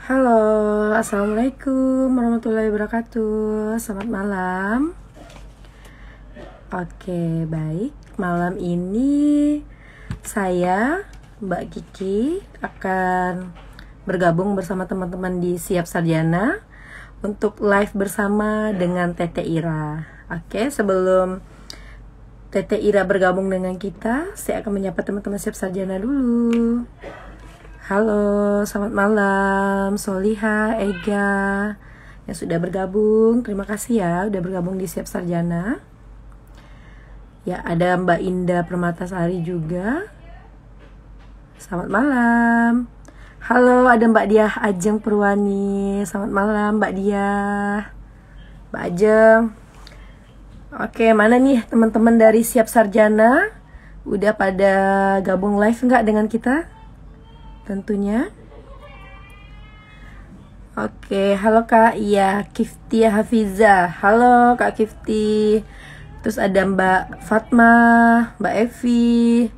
Halo, assalamualaikum warahmatullahi wabarakatuh. Selamat malam. Oke, baik. Malam ini saya, Mbak Kiki, akan bergabung bersama teman-teman di Siap Sarjana untuk live bersama dengan Tete Ira. Oke, sebelum Tete Ira bergabung dengan kita, saya akan menyapa teman-teman Siap Sarjana dulu. Halo, selamat malam Soliha, Ega yang sudah bergabung. Terima kasih ya udah bergabung di Siap Sarjana. Ya, ada Mbak Indah Permatasari juga. Selamat malam. Halo, ada Mbak Diah Ajeng Purwani. Selamat malam Mbak Diah, Mbak Ajeng. Oke, mana nih teman-teman dari Siap Sarjana? Udah pada gabung live nggak dengan kita? Tentunya. Oke, halo Kak. Iya, Kifti Hafiza. Halo Kak Kifti. Terus ada Mbak Fatma, Mbak Evi,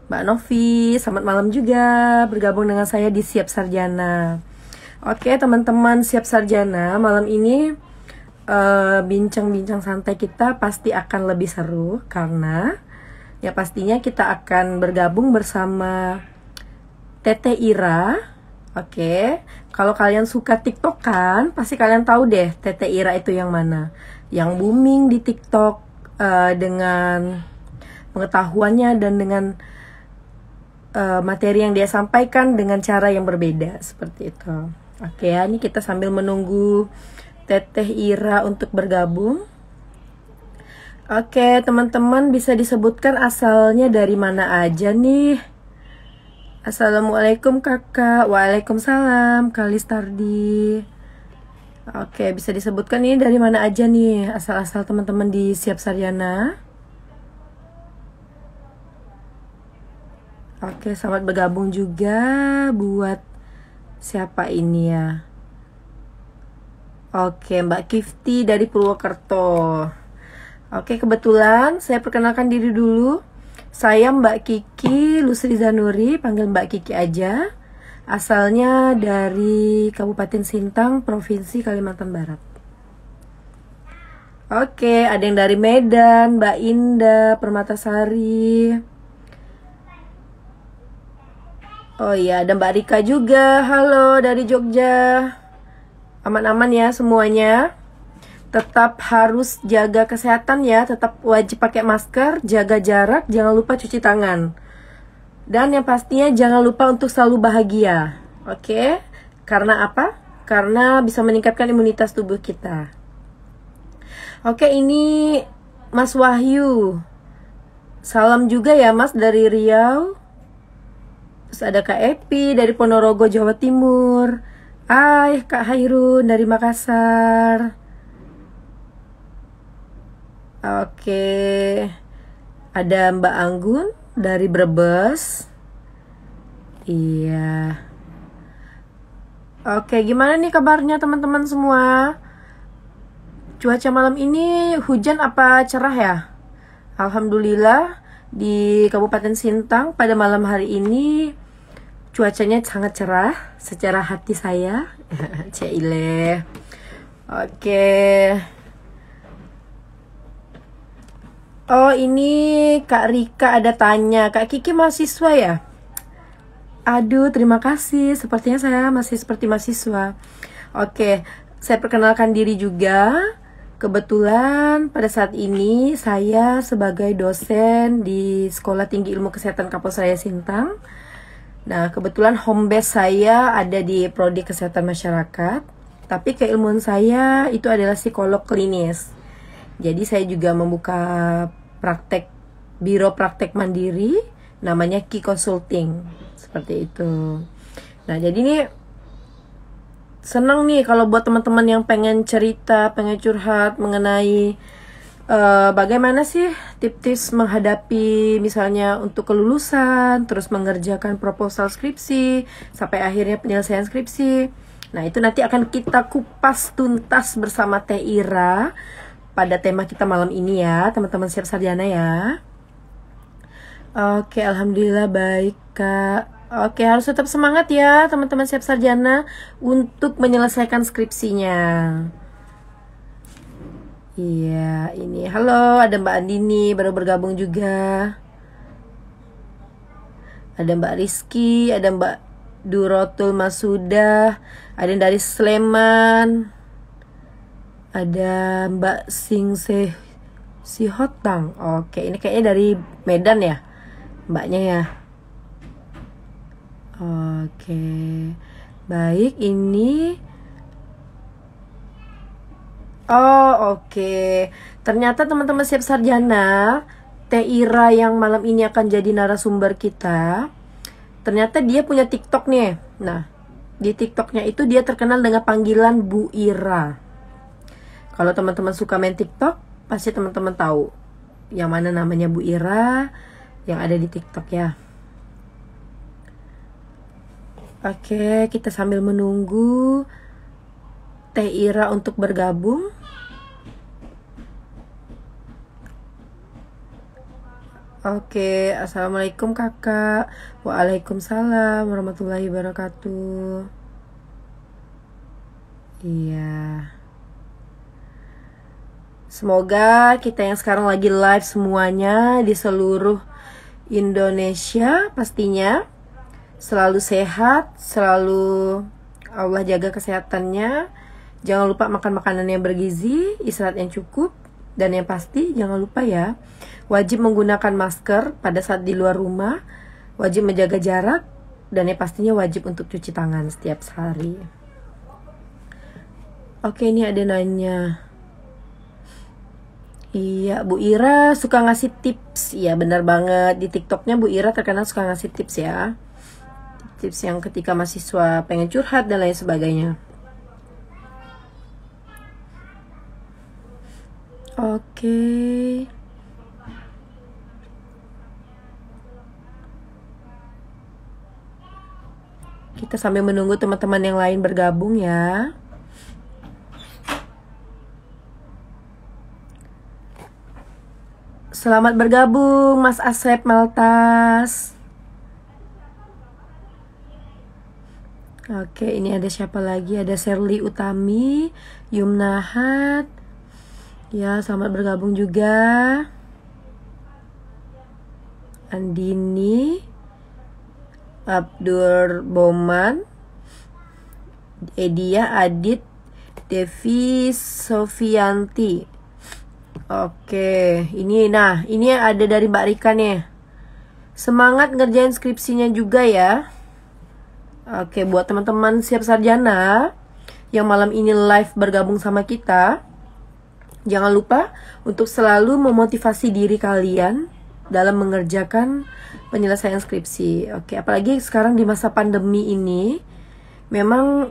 Mbak Novi. Selamat malam juga bergabung dengan saya di Siap Sarjana. Oke, teman-teman Siap Sarjana, malam ini bincang-bincang santai kita pasti akan lebih seru karena ya pastinya kita akan bergabung bersama Tete Ira. Oke, kalau kalian suka TikTokan, pasti kalian tahu deh Tete Ira itu yang mana, yang booming di TikTok dengan pengetahuannya dan dengan materi yang dia sampaikan dengan cara yang berbeda seperti itu. Oke, ya, ini kita sambil menunggu Tete Ira untuk bergabung. Oke, teman-teman bisa disebutkan asalnya dari mana aja nih? Assalamualaikum kakak. Waalaikumsalam Kak Listardi. Oke, bisa disebutkan ini dari mana aja nih asal-asal teman-teman di Siap Sarjana. Oke, selamat bergabung juga buat siapa ini ya. Oke, Mbak Kifti dari Purwokerto. Oke, kebetulan saya perkenalkan diri dulu. Saya Mbak Kiki Lusri Zanuri, panggil Mbak Kiki aja. Asalnya dari Kabupaten Sintang, Provinsi Kalimantan Barat. Oke, ada yang dari Medan, Mbak Indah Permatasari. Oh iya, ada Mbak Rika juga. Halo dari Jogja. Aman-aman ya semuanya. Tetap harus jaga kesehatan ya, tetap wajib pakai masker, jaga jarak, jangan lupa cuci tangan. Dan yang pastinya jangan lupa untuk selalu bahagia. Oke? Karena apa? Karena bisa meningkatkan imunitas tubuh kita. Oke, ini Mas Wahyu. Salam juga ya Mas dari Riau. Terus ada Kak Epi dari Ponorogo, Jawa Timur. Hai Kak Hairun dari Makassar. Oke, ada Mbak Anggun dari Brebes. Iya. Oke, gimana nih kabarnya teman-teman semua? Cuaca malam ini hujan apa cerah ya? Alhamdulillah di Kabupaten Sintang pada malam hari ini cuacanya sangat cerah secara hati saya. Cile. Oke. Oh, ini Kak Rika ada tanya, Kak Kiki mahasiswa ya? Aduh, terima kasih. Sepertinya saya masih seperti mahasiswa. Oke, saya perkenalkan diri juga. Kebetulan pada saat ini saya sebagai dosen di Sekolah Tinggi Ilmu Kesehatan Kapolsaya Sintang. Nah, kebetulan home base saya ada di Prodi Kesehatan Masyarakat. Tapi keilmuan saya itu adalah psikolog klinis. Jadi saya juga membuka biro praktek mandiri namanya Key Consulting seperti itu. Nah, jadi ini senang nih kalau buat teman-teman yang pengen cerita, pengen curhat mengenai bagaimana sih tips-tips menghadapi misalnya untuk kelulusan, terus mengerjakan proposal skripsi sampai akhirnya penyelesaian skripsi. Nah, itu nanti akan kita kupas tuntas bersama Teh Ira pada tema kita malam ini ya, teman-teman Siap Sarjana ya. Oke, alhamdulillah baik Kak. Oke, harus tetap semangat ya teman-teman siap sarjana untuk menyelesaikan skripsinya. Iya, ini. Halo, ada Mbak Andini baru bergabung juga. Ada Mbak Rizky, ada Mbak Durotul Masudah, ada yang dari Sleman, ada Mbak Sihotang. Oke, ini kayaknya dari Medan ya, mbaknya ya. Oke, baik, ini. Oh, oke. Ternyata teman-teman siap sarjana, Teh Ira yang malam ini akan jadi narasumber kita. Ternyata dia punya TikTok nih. Nah, di TikToknya itu dia terkenal dengan panggilan Bu Ira. Kalau teman-teman suka main TikTok, pasti teman-teman tahu yang mana namanya Bu Ira yang ada di TikTok ya. Oke, kita sambil menunggu Teh Ira untuk bergabung. Oke, assalamualaikum kakak. Waalaikumsalam warahmatullahi wabarakatuh. Iya. Semoga kita yang sekarang lagi live semuanya di seluruh Indonesia pastinya selalu sehat, selalu Allah jaga kesehatannya. Jangan lupa makan makanan yang bergizi, istirahat yang cukup, dan yang pasti jangan lupa ya, wajib menggunakan masker pada saat di luar rumah, wajib menjaga jarak, dan yang pastinya wajib untuk cuci tangan setiap hari. Oke, ini ada nanya. Iya, Bu Ira suka ngasih tips. Iya, benar banget. Di TikToknya Bu Ira terkenal suka ngasih tips ya. Tips yang ketika mahasiswa pengen curhat dan lain sebagainya. Oke. Kita sambil menunggu teman-teman yang lain bergabung ya. Selamat bergabung Mas Asep Maltas. Oke, ini ada siapa lagi? Ada Sherly Utami, Yumnahat. Ya, selamat bergabung juga. Andini, Abdur Boman, Edia Adit, Devi Sofianti. Oke, ini ada dari Mbak Rika nih. Semangat ngerjain skripsinya juga ya. Oke, buat teman-teman siap sarjana yang malam ini live bergabung sama kita, jangan lupa untuk selalu memotivasi diri kalian dalam mengerjakan penyelesaian skripsi. Oke, apalagi sekarang di masa pandemi ini, memang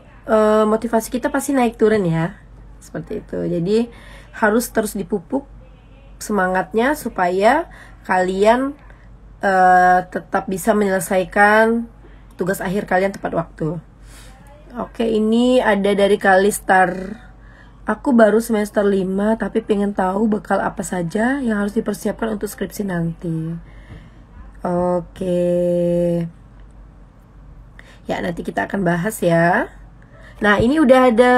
motivasi kita pasti naik turun ya. Seperti itu. Jadi harus terus dipupuk semangatnya supaya kalian tetap bisa menyelesaikan tugas akhir kalian tepat waktu. Oke, ini ada dari Kalistar. Aku baru semester 5 tapi pengen tahu bekal apa saja yang harus dipersiapkan untuk skripsi nanti. Oke. Ya, nanti kita akan bahas ya. Nah, ini udah ada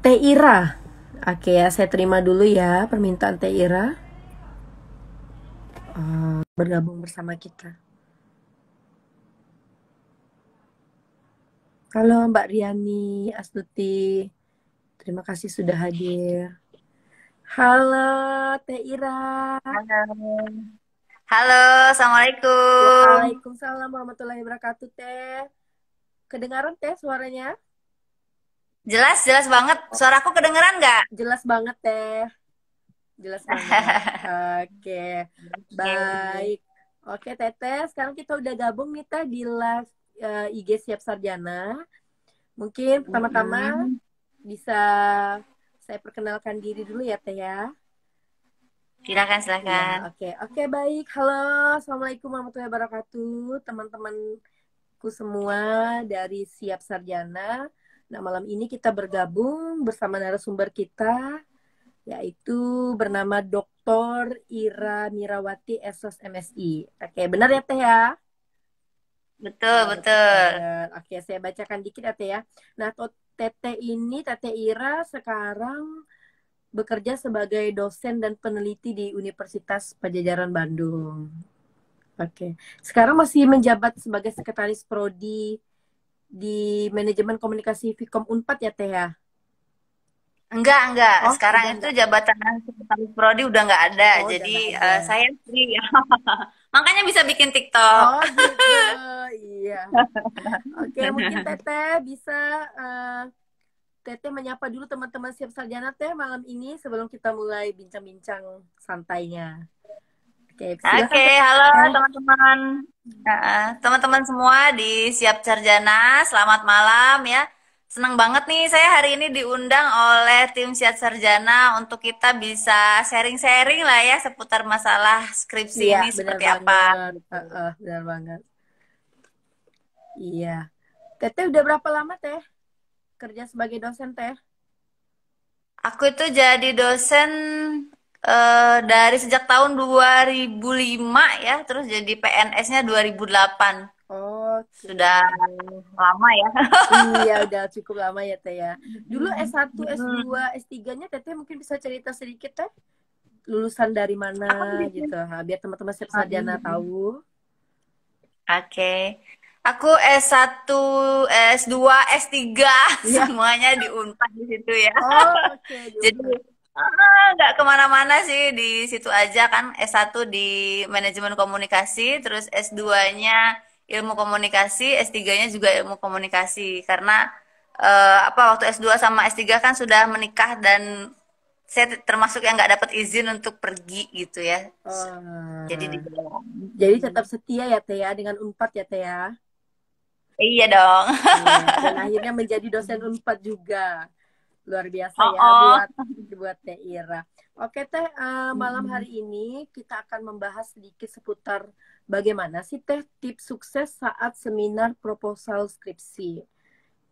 Teh Ira. Oke ya, saya terima dulu ya permintaan Teh Ira bergabung bersama kita. Halo Mbak Riani Astuti, terima kasih sudah hadir. Halo Teh Ira. Halo. Halo, Assalamualaikum. Waalaikumsalam warahmatullahi wabarakatuh Teh. Kedengaran Teh suaranya? Jelas, jelas banget. Suaraku kedengeran nggak? Jelas banget Teh. Jelas banget. Oke, Oke. baik. Oke Teteh, sekarang kita udah gabung nih Teh di live IG Siap Sarjana. Mungkin pertama-tama Mm-mm. bisa saya perkenalkan diri dulu ya Teh ya. Silakan, Iya, silakan. oke. Oke, baik. Halo, Assalamualaikum warahmatullahi wabarakatuh. Teman-temanku semua dari Siap Sarjana. Nah, malam ini kita bergabung bersama narasumber kita, yaitu bernama Dr. Ira Mirawati, SOS MSI. Oke, benar ya Teh ya? Betul, Cakep betul. banget. Oke, saya bacakan dikit ya, Teh ya. Nah, Tete Ira sekarang bekerja sebagai dosen dan peneliti di Universitas Padjadjaran Bandung. Oke. Sekarang masih menjabat sebagai sekretaris prodi di manajemen komunikasi Vkom Unpad ya, Teh ya? Enggak. Oh, Sekarang udah itu enggak. jabatan sekretaris prodi udah nggak ada. Oh, udah Jadi enggak ada. saya free. Makanya bisa bikin TikTok. Oh, gitu. Iya. Oke, mungkin Teteh bisa eh, Teteh menyapa dulu teman-teman siap sarjana Teh malam ini sebelum kita mulai bincang-bincang santainya. Oke, Oke, silakan halo Teteh. teman-teman. Teman-teman semua di Siap Sarjana, selamat malam ya. Senang banget nih saya hari ini diundang oleh tim Siap Sarjana untuk kita bisa sharing-sharing lah ya seputar masalah skripsi Iya, ini benar seperti apa banget. gitu. Benar banget. Iya. Teteh udah berapa lama Teh kerja sebagai dosen Teh? Aku itu jadi dosen dari sejak tahun 2005 ya, terus jadi PNS-nya 2008. Oke. Sudah lama ya. Iya, udah cukup lama ya Teh ya. Dulu S1, S2, Hmm. S3-nya Teteh mungkin bisa cerita sedikit Teh? Lulusan dari mana Aku di gitu. Nah, biar teman-teman siap sarjana sini. tahu. Oke. Aku S1, S2, S3 Iya. semuanya di Unpad di situ ya. Oh, oke, Jadi diumpat. nggak kemana-mana sih di situ aja kan. S1 di manajemen komunikasi, terus S2-nya ilmu komunikasi, S3-nya juga ilmu komunikasi. Karena apa waktu S2 sama S3 kan sudah menikah dan saya termasuk yang nggak dapat izin untuk pergi gitu ya. Jadi di Oh, jadi tetap setia ya Teh ya dengan Unpad ya Teh ya. Iya dong. Iya, dan akhirnya menjadi dosen Unpad juga. Luar biasa Oh, ya oh. buat Teh Ira. Oke Teh, malam hari ini kita akan membahas sedikit seputar bagaimana sih Teh tips sukses saat seminar proposal skripsi.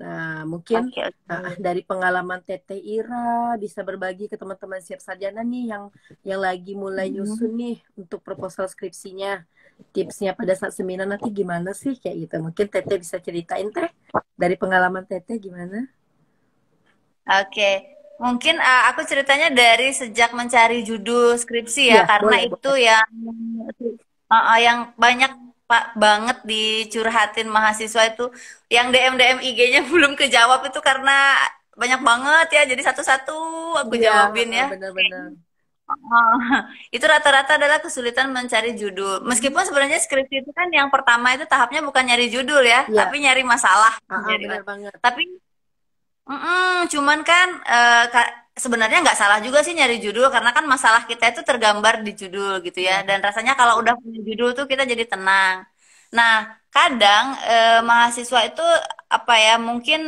Nah, mungkin Oke, oke. dari pengalaman Teteh Ira bisa berbagi ke teman-teman siap sarjana nih yang lagi mulai Mhm. nyusun nih untuk proposal skripsinya. Tipsnya pada saat seminar nanti gimana sih kayak gitu. Mungkin Teteh bisa ceritain Teh dari pengalaman Teteh gimana? Oke, mungkin aku ceritanya dari sejak mencari judul skripsi ya, Iya, karena boleh, itu boleh. yang banyak pak banget dicurhatin mahasiswa itu, yang DM IG-nya belum kejawab itu karena banyak banget ya, jadi satu-satu aku Iya, jawabin ya. benar-benar. Oh, itu rata-rata adalah kesulitan mencari judul. Meskipun sebenarnya skripsi itu kan yang pertama itu tahapnya bukan nyari judul ya, Iya, tapi nyari masalah, nyari benar banget. Tapi cuman kan sebenarnya nggak salah juga sih nyari judul karena kan masalah kita itu tergambar di judul gitu ya. Iya, Dan rasanya kalau udah punya judul tuh kita jadi tenang. Nah, kadang mahasiswa itu apa ya mungkin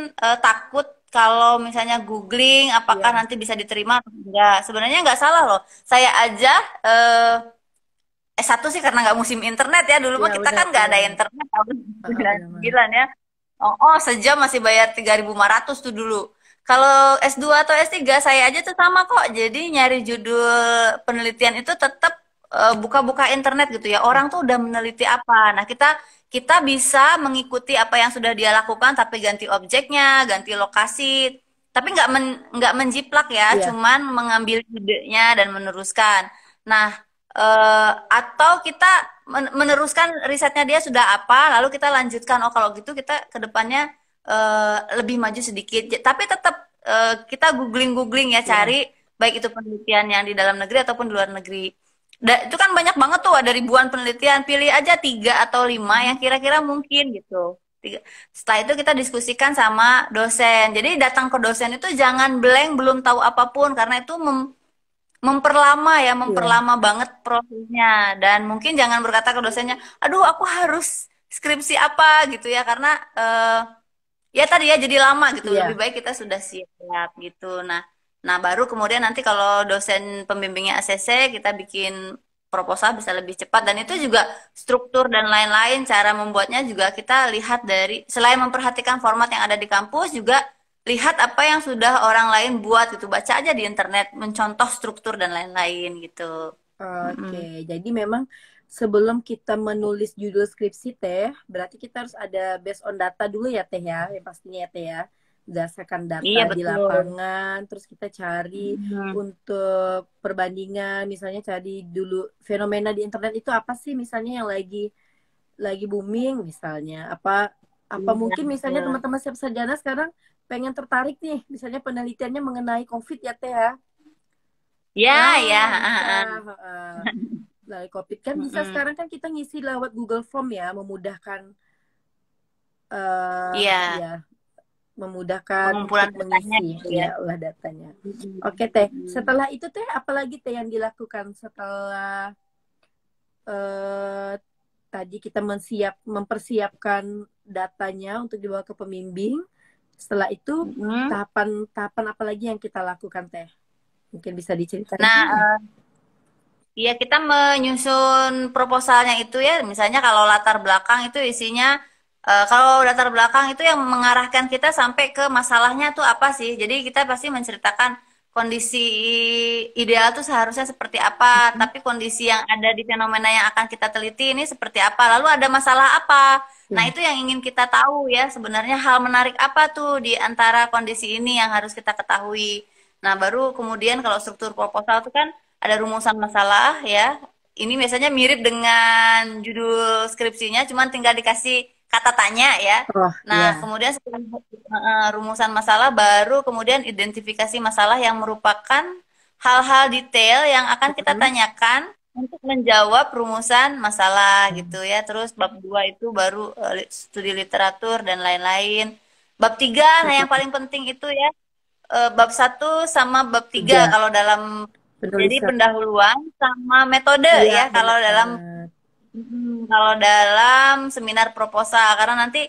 takut kalau misalnya googling apakah iya, nanti bisa diterima atau enggak. Sebenarnya nggak salah loh. Saya aja eh, S1 sih karena nggak musim internet ya. Dulu iya mah kita kan nggak ada benar-benar. internet tahun Benar banget. 99 ya. Oh, sejam masih bayar 3.500 tuh dulu. Kalau S2 atau S3 saya aja tuh sama kok. Jadi nyari judul penelitian itu tetap buka-buka internet gitu ya. Orang tuh udah meneliti apa. Nah, kita kita bisa mengikuti apa yang sudah dia lakukan tapi ganti objeknya, ganti lokasi. Tapi nggak menjiplak ya, Iya, cuman mengambil idenya dan meneruskan. Nah, atau kita meneruskan risetnya dia sudah apa, lalu kita lanjutkan. Oh, kalau gitu kita ke depannya lebih maju sedikit. Tapi tetap kita googling-googling ya, cari iya. baik itu penelitian yang di dalam negeri ataupun di luar negeri. Itu kan banyak banget tuh, ada ribuan penelitian. Pilih aja 3 atau 5 yang kira-kira mungkin gitu. Setelah itu kita diskusikan sama dosen. Jadi datang ke dosen itu jangan blank, belum tahu apapun karena itu memperlama ya, Iya. memperlama banget prosesnya. Dan mungkin jangan berkata ke dosennya, aduh aku harus skripsi apa gitu ya, karena ya tadi ya jadi lama gitu. Lebih Iya. baik kita sudah siap gitu. Nah, baru kemudian nanti kalau dosen pembimbingnya ACC, kita bikin proposal bisa lebih cepat. Dan itu juga struktur dan lain-lain, cara membuatnya juga kita lihat dari, selain memperhatikan format yang ada di kampus, juga lihat apa yang sudah orang lain buat gitu. Baca aja di internet, mencontoh struktur dan lain-lain gitu. Oke, Mm-mm. jadi memang sebelum kita menulis judul skripsi teh, berarti kita harus ada based on data dulu ya teh ya, yang pastinya ya teh ya. Berdasarkan Iya data di betul. lapangan, terus kita cari Hmm. untuk perbandingan, misalnya cari dulu fenomena di internet itu apa sih, misalnya yang lagi booming misalnya. Apa Iya mungkin misalnya betul. teman-teman siap sarjana sekarang pengen tertarik nih, misalnya penelitiannya mengenai COVID ya teh ya. Ya, ya. Nah, Ah, bisa. ah. Heeh. Dari COVID kan bisa, Mm-mm. sekarang kan kita ngisi lewat Google Form ya, Iya, ya memudahkan untuk pengumpulan datanya mengisi gitu ya. ya lah datanya. Mm-mm. Oke teh, Mm-mm. setelah itu teh apalagi teh yang dilakukan setelah eh, tadi kita mempersiapkan datanya untuk dibawa ke pembimbing. Setelah itu Mm-mm. tahapan-tahapan apa lagi yang kita lakukan teh? Mungkin bisa diceritain. Nah, iya, kita menyusun proposalnya itu ya, misalnya kalau latar belakang itu isinya, kalau latar belakang itu yang mengarahkan kita sampai ke masalahnya tuh apa sih. Jadi kita pasti menceritakan kondisi ideal tuh seharusnya seperti apa, tapi kondisi yang ada di fenomena yang akan kita teliti ini seperti apa, lalu ada masalah apa. Nah, Ya. itu yang ingin kita tahu ya, sebenarnya hal menarik apa tuh di antara kondisi ini yang harus kita ketahui. Nah, baru kemudian kalau struktur proposal itu kan ada rumusan masalah ya. Ini biasanya mirip dengan judul skripsinya, cuman tinggal dikasih kata tanya ya. Oh Nah, ya. kemudian setelah rumusan masalah, baru kemudian identifikasi masalah yang merupakan hal-hal detail yang akan kita Mm-mm. tanyakan untuk menjawab rumusan masalah gitu ya. Terus bab 2 itu baru studi literatur dan lain-lain. Bab 3, nah yang paling penting itu ya, bab 1 sama bab 3 Tiga kalau dalam, jadi penulisan. pendahuluan sama metode Iya ya benar kalau dalam, banget. kalau dalam seminar proposal, karena nanti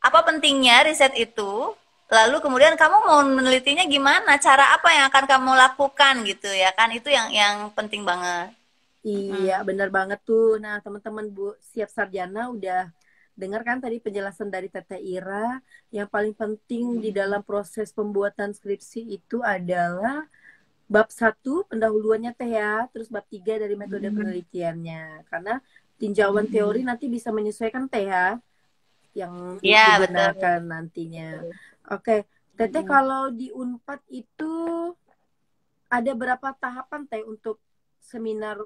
apa pentingnya riset itu, lalu kemudian kamu mau menelitinya gimana, cara apa yang akan kamu lakukan gitu ya kan, itu yang penting banget. Iya, Mm-mm. benar banget tuh. Nah, teman-teman Bu siap sarjana udah dengar kan tadi penjelasan dari Tete Ira. Yang paling penting di dalam proses pembuatan skripsi itu adalah bab satu pendahuluannya teh ya, terus bab 3 dari metode Mm-mm. penelitiannya. Karena tinjauan teori Mm-mm. nanti bisa menyesuaikan teh ya yang Ya betul. digunakan nantinya. Oke, Teteh Mm-mm. kalau di Unpad itu ada berapa tahapan teh untuk seminar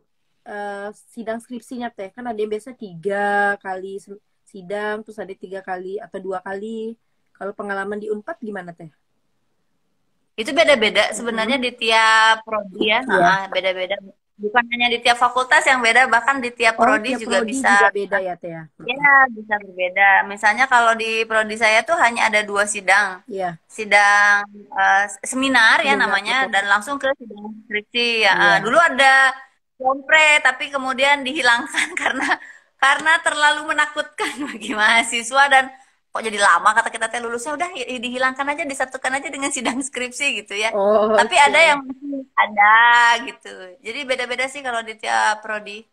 sidang skripsinya teh? Kan ada yang biasa 3 kali sidang, terus ada 3 kali atau 2 kali. Kalau pengalaman di Unpad gimana teh? Itu beda-beda sebenarnya Mm-mm. di tiap prodi ya. Iya. Beda-beda. Bukan hanya di tiap fakultas yang beda, bahkan di tiap Oh, prodi tiap juga prodi bisa. juga beda ya teh ya? Ya, Mm-mm. bisa berbeda. Misalnya kalau di prodi saya tuh hanya ada 2 sidang. Iya, Sidang seminar ya seminar namanya, betul. dan langsung ke sidang skripsi. Ya, Iya. dulu ada kompre, tapi kemudian dihilangkan karena terlalu menakutkan bagi mahasiswa, dan kok jadi lama kata kita teh lulusnya, udah dihilangkan aja, disatukan aja dengan sidang skripsi gitu ya. Oh, Tapi ada yang oke. masih ada gitu. Jadi beda-beda sih kalau di tiap prodi.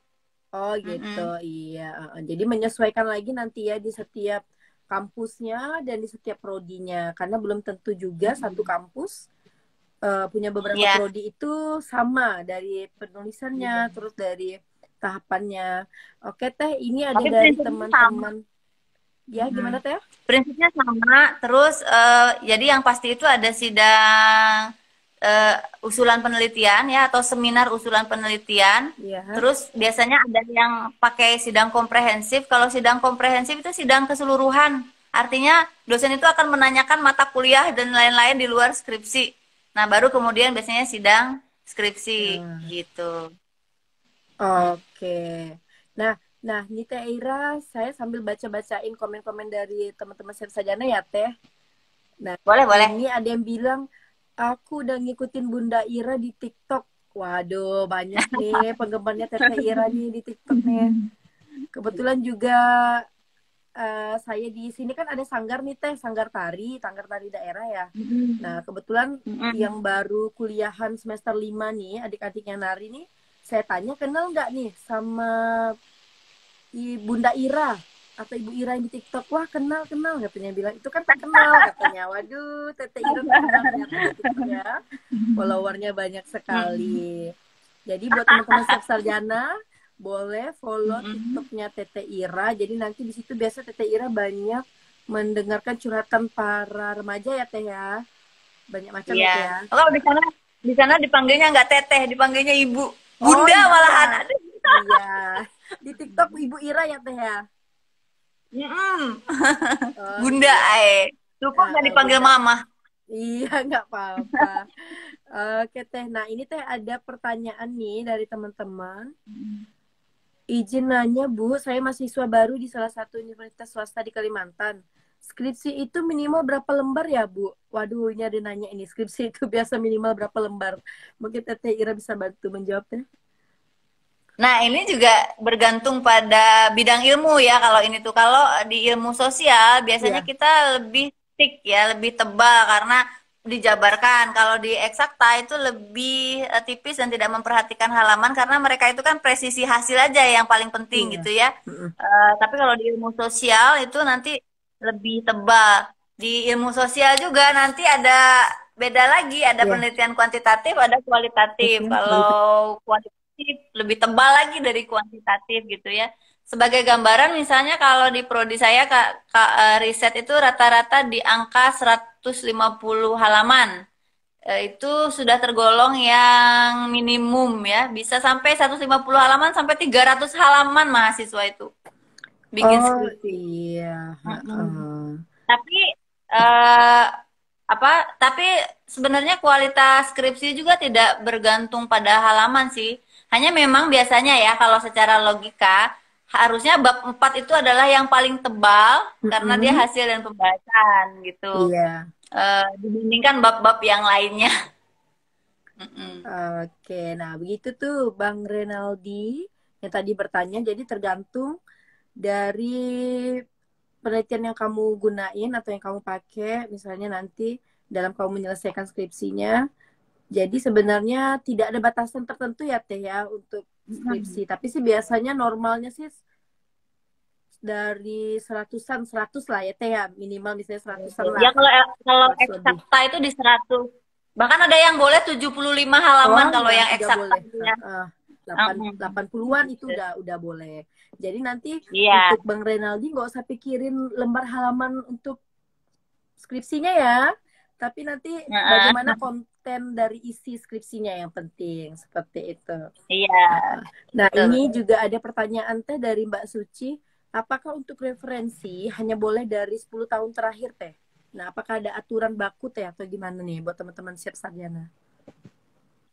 Oh gitu, Mm-mm. iya. Jadi menyesuaikan lagi nanti ya di setiap kampusnya dan di setiap prodinya. Karena belum tentu juga satu Mm-mm. kampus punya beberapa Ya. prodi itu sama dari penulisannya, terus dari tahapannya. Oke teh, ini ada Tapi dari prinsipnya sama. teman-teman. Ya, Hmm. gimana teh? Prinsipnya sama, terus jadi yang pasti itu ada sidang eh, usulan penelitian ya, atau seminar usulan penelitian. Iya. Terus biasanya ada yang pakai sidang komprehensif. Kalau sidang komprehensif itu sidang keseluruhan. Artinya dosen itu akan menanyakan mata kuliah dan lain-lain di luar skripsi. Nah, baru kemudian biasanya sidang skripsi Nah, gitu. Hmm. oke. Nah, nah, ini Teh Ira, saya sambil baca-bacain komen-komen dari teman-teman sarjana ya, Teh. Nah, Boleh, boleh. ini ada yang bilang, aku udah ngikutin Bunda Ira di TikTok. Waduh, banyak nih penggemarnya Teteh Ira nih di TikTok nih. Kebetulan juga saya di sini kan ada sanggar nih Teh, sanggar tari daerah ya. Nah, Mm-mm. kebetulan yang Mm-mm. baru kuliahan semester 5 nih, adik-adiknya nari nih, saya tanya kenal nggak nih sama Bunda Ira atau Ibu Ira yang di TikTok. Wah, kenal kenal katanya, bilang itu kan terkenal katanya. Waduh, Tete Ira terkenal ternyata di TikTok ya, followernya banyak sekali. Jadi buat teman-teman siap sarjana, boleh follow Mm-mm. TikToknya Tete Ira. Jadi nanti di situ biasa Tete Ira banyak mendengarkan curhatan para remaja ya Teh ya. Banyak macam Iya. ya Teh ya. Oh, kalau di sana dipanggilnya nggak teteh, dipanggilnya ibu. Oh Bunda iya, malahan ada. iya. Di TikTok Ibu Ira ya Teh ya. Mm-mm. Oh Bunda, iya. cukup nggak dipanggil Bunda. mama. Iya, nggak apa-apa. Oke Teh, nah ini Teh ada pertanyaan nih dari teman-teman. Izin nanya Bu, saya mahasiswa baru di salah satu universitas swasta di Kalimantan. Skripsi itu minimal berapa lembar ya Bu? Waduh, ini ada nanya ini. Skripsi itu biasa minimal berapa lembar? Mungkin Teteh Ira bisa bantu menjawabnya. Nah, ini juga bergantung pada bidang ilmu ya. Kalau ini tuh, kalau di ilmu sosial biasanya Iya, kita lebih thick ya, lebih tebal karena dijabarkan. Kalau di eksakta itu lebih tipis dan tidak memperhatikan halaman karena mereka itu kan presisi hasil aja yang paling penting iya. gitu ya. Mm-mm. Tapi kalau di ilmu sosial itu nanti lebih tebal. Di ilmu sosial juga nanti ada beda lagi, ada Iya, penelitian kuantitatif, ada kualitatif. penelitian kualitas. Kalau lebih tebal lagi dari kuantitatif gitu ya. Sebagai gambaran misalnya kalau di prodi saya riset itu rata-rata di angka 150 halaman. Itu sudah tergolong yang minimum ya. Bisa sampai 150 halaman sampai 300 halaman mahasiswa itu bikin Oh skripsi. iya. Mm-mm. Heeh. Tapi eh, apa? Tapi sebenarnya kualitas skripsi juga tidak bergantung pada halaman sih. Hanya memang biasanya ya kalau secara logika harusnya bab 4 itu adalah yang paling tebal karena dia Mm-mm. hasil dan pembahasan gitu. Iya. Dibandingkan bab-bab yang lainnya. Mm-mm. Oke, nah begitu tuh Bang Renaldi yang tadi bertanya. Jadi tergantung dari penelitian yang kamu gunain atau yang kamu pakai, misalnya nanti dalam kamu menyelesaikan skripsinya. Jadi sebenarnya tidak ada batasan tertentu ya Teh ya untuk Mm-mm. skripsi. Tapi sih biasanya normalnya sih dari seratusan, 100 lah ya Teh ya. Minimal misalnya seratusan lah, Ya kalau kalau 100 lebih. eksakta itu di 100. Bahkan ada yang boleh 75 halaman Oh kalau ya, yang udah eksakta boleh. ya. 80-an itu Gitu. udah boleh. Jadi nanti Iya. untuk Bang Renaldi nggak usah pikirin lembar halaman untuk skripsinya ya. Tapi nanti bagaimana Heeh. konten dari isi skripsinya yang penting. Seperti itu. Iya, Nah, betul ini betul. juga ada pertanyaan Teh dari Mbak Suci. Apakah untuk referensi hanya boleh dari 10 tahun terakhir Teh? Nah, apakah ada aturan baku Teh atau gimana nih buat teman-teman siap sarjana?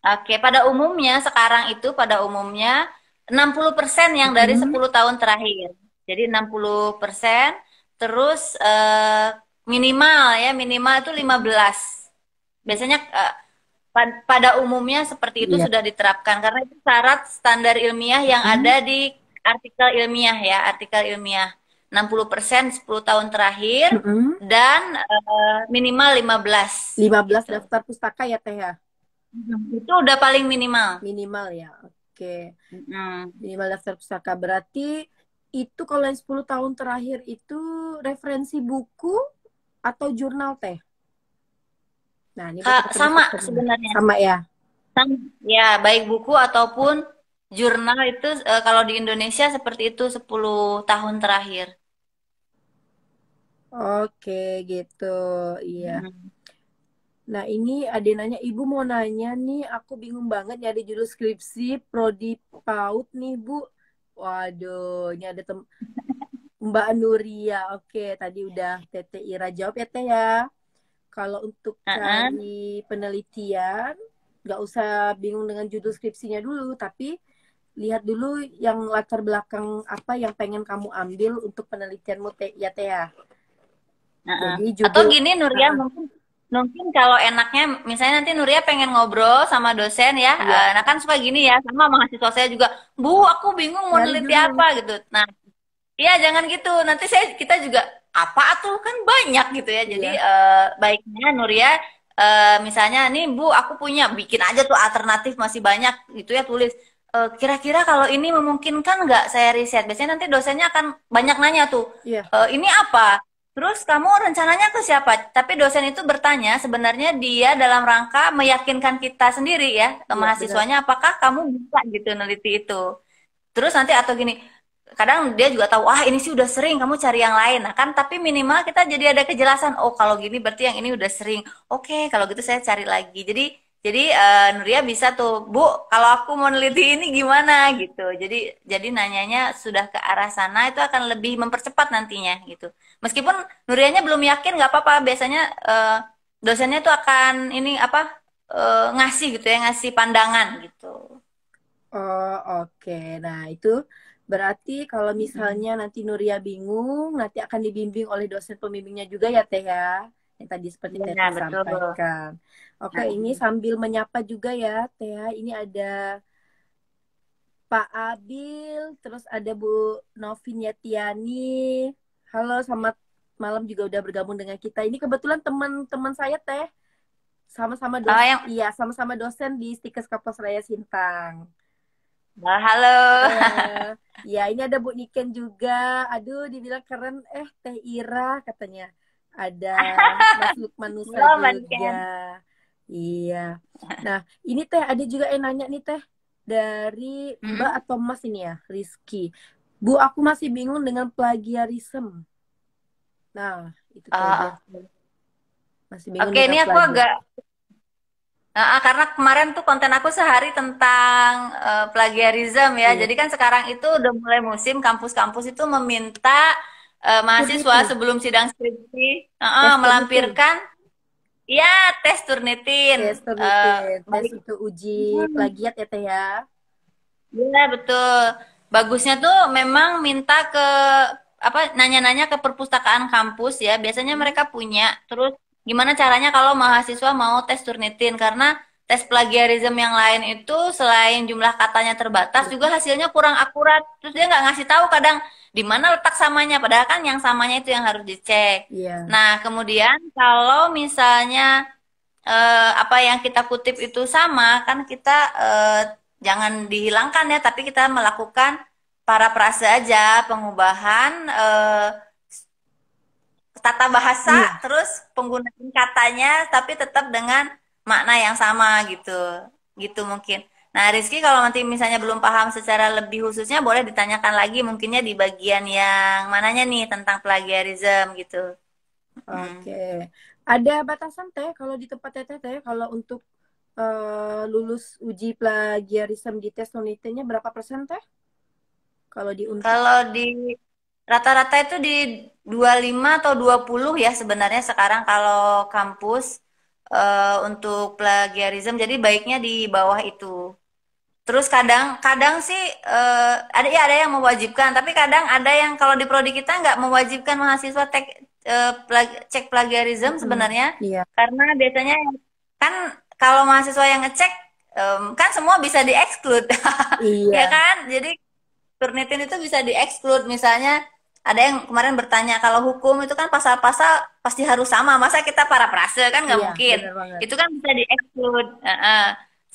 Oke, pada umumnya 60% yang dari Mm-mm. 10 tahun terakhir. Jadi 60%, terus minimal itu 15. Biasanya pada umumnya seperti itu Iya. sudah diterapkan karena itu syarat standar ilmiah yang Mm-mm. ada di artikel ilmiah ya, artikel ilmiah. 60% 10 tahun terakhir Mm-mm. dan minimal 15 15 gitu. daftar pustaka ya Teh ya? Itu udah paling minimal. Minimal ya. Oke. Mm. Minimal daftar pustaka. Berarti itu kalau yang 10 tahun terakhir itu referensi buku atau jurnal Teh? Nah, ini buat teman-teman Sama siap sarjana. sebenarnya. Sama ya. Ya, baik buku ataupun jurnal itu kalau di Indonesia seperti itu 10 tahun terakhir. Oke, gitu. Iya. Mm. Nah, ini ada yang nanya, Ibu mau nanya nih, aku bingung banget nyari judul skripsi Prodi PAUD nih, Bu. Waduh, ini ada Mbak Nuria. Oke, tadi udah Tete Ira jawab ya, Teh ya. Kalau untuk Uh-uh. cari penelitian, nggak usah bingung dengan judul skripsinya dulu, tapi lihat dulu yang latar belakang apa yang pengen kamu ambil untuk penelitianmu, ya, Teh ya. Uh-uh. Jadi Atau judul, gini Nuria, uh, mungkin mungkin kalau enaknya misalnya nanti Nuria pengen ngobrol sama dosen ya. iya, Nah kan suka gini ya sama mahasiswa saya juga, Bu, aku bingung mau nyari neliti judul. apa gitu. Nah, iya jangan gitu. Nanti kita juga apa tuh kan banyak gitu ya. Jadi Iya, baiknya Nuria misalnya nih Bu, aku punya bikin aja tuh alternatif masih banyak gitu ya tulis. Kira-kira kalau ini memungkinkan nggak saya riset? Biasanya nanti dosennya akan banyak nanya tuh, iya, Ini apa? Terus kamu rencananya ke siapa? Tapi dosen itu bertanya sebenarnya dia dalam rangka meyakinkan kita sendiri ya, ke iya, benar. mahasiswanya apakah kamu bisa gitu neliti itu. Terus nanti atau gini, kadang dia juga tahu, wah ini sih udah sering, kamu cari yang lain. Nah kan, tapi minimal kita jadi ada kejelasan. Oh kalau gini berarti yang ini udah sering. Oke, kalau gitu saya cari lagi. Jadi Nuria bisa tuh, Bu, kalau aku mau neliti ini gimana gitu. Jadi nanyanya sudah ke arah sana itu akan lebih mempercepat nantinya gitu. Meskipun Nurianya belum yakin, nggak apa-apa. Biasanya dosennya tuh akan ini apa, ngasih gitu ya, ngasih pandangan gitu. Oh, oke. Nah, itu berarti kalau misalnya nanti Nuria bingung, nanti akan dibimbing oleh dosen pembimbingnya juga ya, Teh ya. Yang tadi seperti Iya, Teh betul. sampaikan. Oke, Nah, ini sambil menyapa juga ya, Teh ya. Ini ada Pak Abil, terus ada Bu Novin Yetiani. Halo, selamat malam juga udah bergabung dengan kita. Ini kebetulan teman-teman saya, Teh. Sama-sama oh, dos, yang iya, sama-sama dosen di Stikes Kampus Raya Sintang. halo. Ya, ini ada Bu Niken juga. Aduh, dibilang keren. Teh Ira katanya. Ada Mas Lukman Nusa Halo, Mbak juga. Niken. Iya. Nah, ini Teh ada juga yang nanya nih Teh. Dari Mbak Mm-mm. atau Mas ini ya, Rizky. Bu, aku masih bingung dengan plagiarisme. Nah, itu Teh dia. Ah, ah. Masih bingung Oke, dengan ini aku plagiar. agak karena kemarin tuh konten aku sehari tentang plagiarism ya. Iya. Jadi kan sekarang itu udah mulai musim kampus-kampus itu meminta mahasiswa Turnitin. sebelum sidang skripsi Tes turnitin. melampirkan ya tes Turnitin. Tes Eh, turnitin. Tes baik. untuk uji Hmm. plagiat ya Teh ya. Iya, betul. Bagusnya tuh memang minta ke apa, nanya-nanya ke perpustakaan kampus ya. Biasanya Hmm. mereka punya. Terus gimana caranya kalau mahasiswa mau tes Turnitin, karena tes plagiarism yang lain itu selain jumlah katanya terbatas juga hasilnya kurang akurat. Terus dia nggak ngasih tahu kadang di mana letak samanya, padahal kan yang samanya itu yang harus dicek. Iya. Nah, kemudian kalau misalnya apa yang kita kutip itu sama, kan kita jangan dihilangkan ya, tapi kita melakukan parafrase aja, pengubahan tata bahasa, Iya. terus penggunaan katanya, tapi tetap dengan makna yang sama gitu, gitu mungkin. Nah, Rizky kalau nanti misalnya belum paham secara lebih khususnya, boleh ditanyakan lagi mungkinnya di bagian yang mananya nih tentang plagiarism gitu. Oke. Mm. Ada batasan Teh kalau di tempat Teteh Teh kalau untuk lulus uji plagiarisme di tes Unitenya berapa persen Teh? Kalau di Unpad. Kalau di rata-rata itu di 25 atau 20 ya sebenarnya sekarang kalau kampus untuk plagiarism. Jadi baiknya di bawah itu. Terus kadang-kadang sih ada ya, ada yang mewajibkan, tapi kadang ada yang kalau di prodi kita nggak mewajibkan mahasiswa cek plagiarism Mm-mm. sebenarnya, Iya. karena biasanya kan kalau mahasiswa yang ngecek kan semua bisa di-exclude. Ya Iya. kan? Jadi Turnitin itu bisa di-exclude. Misalnya ada yang kemarin bertanya, kalau hukum itu kan pasal-pasal pasti harus sama. Masa kita parafrase, kan nggak Iya, mungkin. benar banget. Itu kan bisa di-exclude.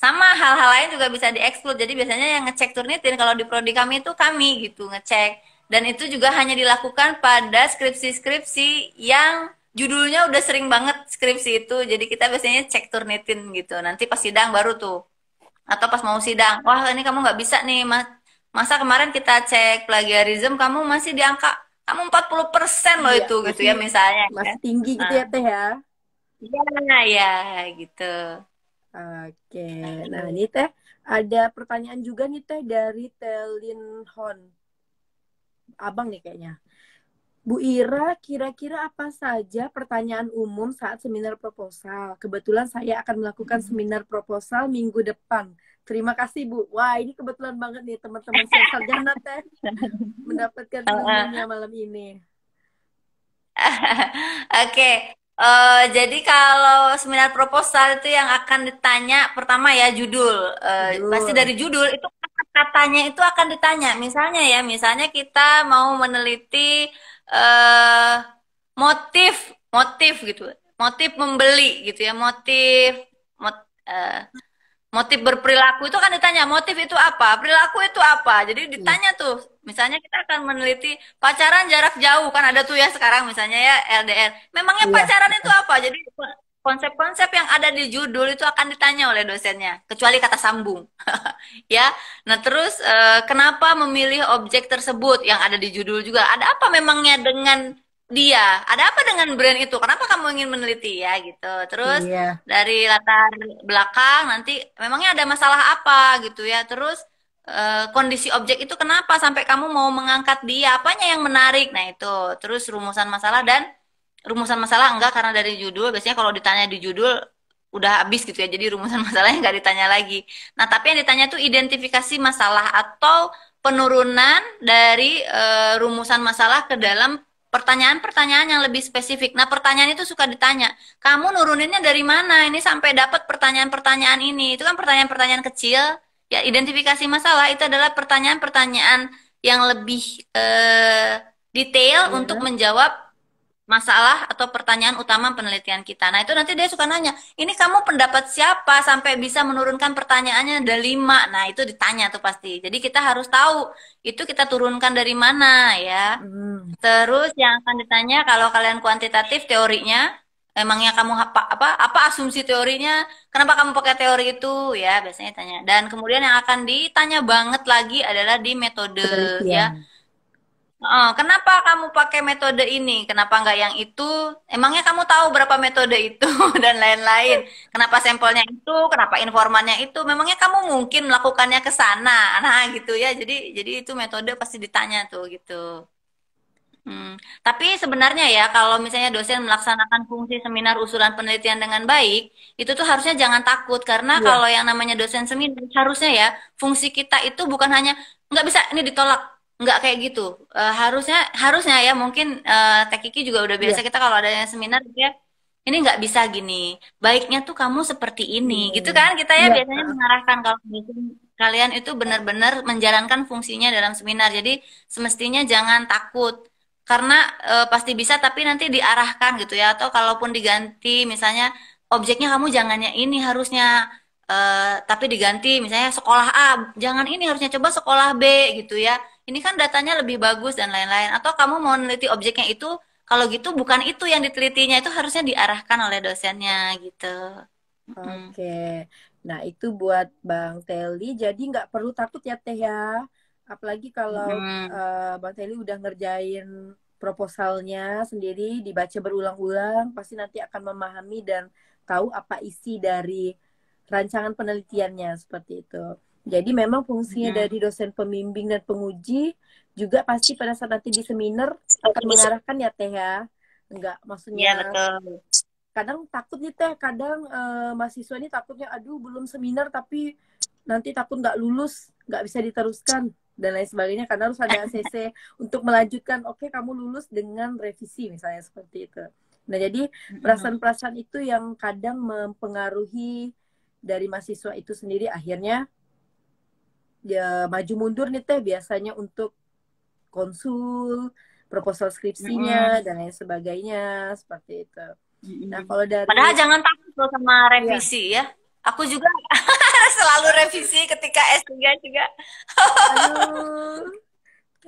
Sama hal-hal lain juga bisa di-exclude. Jadi biasanya yang ngecek Turnitin kalau di prodi kami itu kami gitu ngecek. Dan itu juga hanya dilakukan pada skripsi-skripsi yang judulnya udah sering banget skripsi itu. Jadi kita biasanya cek Turnitin gitu. Nanti pas sidang baru tuh, atau pas mau sidang, wah ini kamu nggak bisa nih, masa kemarin kita cek plagiarism kamu masih di angka, kamu 40% loh Iya, itu gitu masih ya misalnya ya. masih tinggi gitu Nah, ya Teh ya. iya ya gitu. Oke. Nah, ini Teh ada pertanyaan juga nih Teh dari Telin Hon. Abang nih kayaknya. Bu Ira, kira-kira apa saja pertanyaan umum saat seminar proposal? Kebetulan saya akan melakukan seminar proposal minggu depan. Terima kasih, Bu. Wah, ini kebetulan banget nih teman-teman siap sarjana teh mendapatkan ilmunya malam ini. Oke, jadi kalau seminar proposal itu yang akan ditanya pertama ya judul. Pasti Judul. dari judul itu katanya itu akan ditanya. Misalnya ya, misalnya kita mau meneliti eh, motif, motif gitu, motif membeli gitu ya, eh, motif berperilaku itu kan ditanya, motif itu apa, perilaku itu apa. Jadi Iya, ditanya tuh, misalnya kita akan meneliti pacaran jarak jauh, kan ada tuh ya sekarang misalnya ya LDR. Memangnya iya. pacaran itu apa? Jadi konsep-konsep yang ada di judul itu akan ditanya oleh dosennya, kecuali kata sambung. Ya, Nah, terus kenapa memilih objek tersebut yang ada di judul juga? Ada apa memangnya dengan dia? Ada apa dengan brand itu? Kenapa kamu ingin meneliti ya gitu? Terus Iya. dari latar belakang nanti memangnya ada masalah apa gitu ya? Terus kondisi objek itu kenapa sampai kamu mau mengangkat dia? Apanya yang menarik? Nah, itu. Terus rumusan masalah dan rumusan masalah enggak karena dari judul. Biasanya kalau ditanya di judul udah habis gitu ya. Jadi rumusan masalahnya nggak ditanya lagi. Nah, tapi yang ditanya tuh identifikasi masalah atau penurunan dari rumusan masalah ke dalam pertanyaan-pertanyaan yang lebih spesifik. Nah, pertanyaan itu suka ditanya, kamu nuruninnya dari mana? Ini sampai dapat pertanyaan-pertanyaan ini. Itu kan pertanyaan-pertanyaan kecil. Ya, identifikasi masalah itu adalah pertanyaan-pertanyaan yang lebih detail untuk Iya. menjawab masalah atau pertanyaan utama penelitian kita. Nah, itu nanti dia suka nanya, ini kamu pendapat siapa sampai bisa menurunkan pertanyaannya ada 5? Nah, itu ditanya tuh pasti. Jadi kita harus tahu itu kita turunkan dari mana ya. Hmm. Terus yang akan ditanya kalau kalian kuantitatif teorinya, emangnya kamu apa asumsi teorinya? Kenapa kamu pakai teori itu? Ya, biasanya tanya. Dan kemudian yang akan ditanya banget lagi adalah di metode ya. Penelitian. Oh, kenapa kamu pakai metode ini? Kenapa nggak yang itu? Emangnya kamu tahu berapa metode itu dan lain-lain? Kenapa sampelnya itu? Kenapa informannya itu? Memangnya kamu mungkin melakukannya ke sana? Nah, gitu ya. Jadi itu metode pasti ditanya tuh gitu. Hmm. Tapi sebenarnya ya, kalau misalnya dosen melaksanakan fungsi seminar usulan penelitian dengan baik, itu tuh harusnya jangan takut karena Iya. kalau yang namanya dosen seminar harusnya ya, fungsi kita itu bukan hanya nggak bisa ini ditolak, nggak kayak gitu. Harusnya harusnya ya mungkin Teh Kiki juga udah biasa Iya. kita kalau ada yang seminar gitu ya, ini nggak bisa gini. Baiknya tuh kamu seperti ini, Iya. gitu kan? Kita ya Iya. biasanya mengarahkan kalau kalian itu benar-benar menjalankan fungsinya dalam seminar. Jadi semestinya jangan takut karena pasti bisa tapi nanti diarahkan gitu ya atau kalaupun diganti misalnya objeknya kamu jangannya ini harusnya tapi diganti misalnya sekolah A jangan ini harusnya coba sekolah B gitu ya ini kan datanya lebih bagus dan lain-lain atau kamu mau meneliti objeknya itu kalau gitu bukan itu yang ditelitinya itu harusnya diarahkan oleh dosennya gitu. Mm-mm. Oke. Nah, itu buat Bang Teli. Jadi nggak perlu takut ya, Teh ya. Apalagi kalau Mm-mm. Bang Teli udah ngerjain proposalnya sendiri, dibaca berulang-ulang, pasti nanti akan memahami dan tahu apa isi dari rancangan penelitiannya seperti itu. Jadi memang fungsinya dari Mm-mm. dosen pembimbing dan penguji juga pasti pada saat nanti di seminar akan mengarahkan ya, Teh ya. Enggak, Iya maksudnya betul. kadang takut nih Teh, kadang mahasiswa ini takutnya aduh belum seminar tapi nanti takut nggak lulus, nggak bisa diteruskan dan lain sebagainya karena harus ada ACC untuk melanjutkan. Oke, kamu lulus dengan revisi misalnya seperti itu. Nah, jadi Mm-mm. perasaan-perasaan itu yang kadang mempengaruhi dari mahasiswa itu sendiri akhirnya ya maju mundur nih Teh biasanya untuk konsul, proposal skripsinya Mm-mm. dan lain sebagainya seperti itu. Nah, Mm-mm. kalau Padahal dari jangan takut loh sama ya, revisi ya. Aku juga selalu revisi ketika S3 juga. aduh,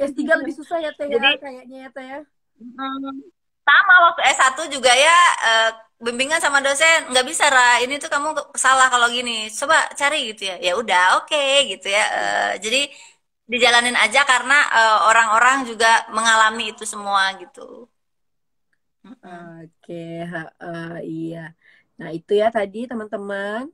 S3 lebih susah ya Teh ya, Jadi kayaknya ya Teh ya. mm, sama waktu S1 juga ya bimbingan sama dosen nggak bisa Ra ini tuh kamu salah kalau gini coba cari gitu ya ya udah oke gitu ya. Jadi dijalanin aja karena orang-orang juga mengalami itu semua gitu. Mm-mm. Oke, iya. Nah, itu ya tadi teman-teman.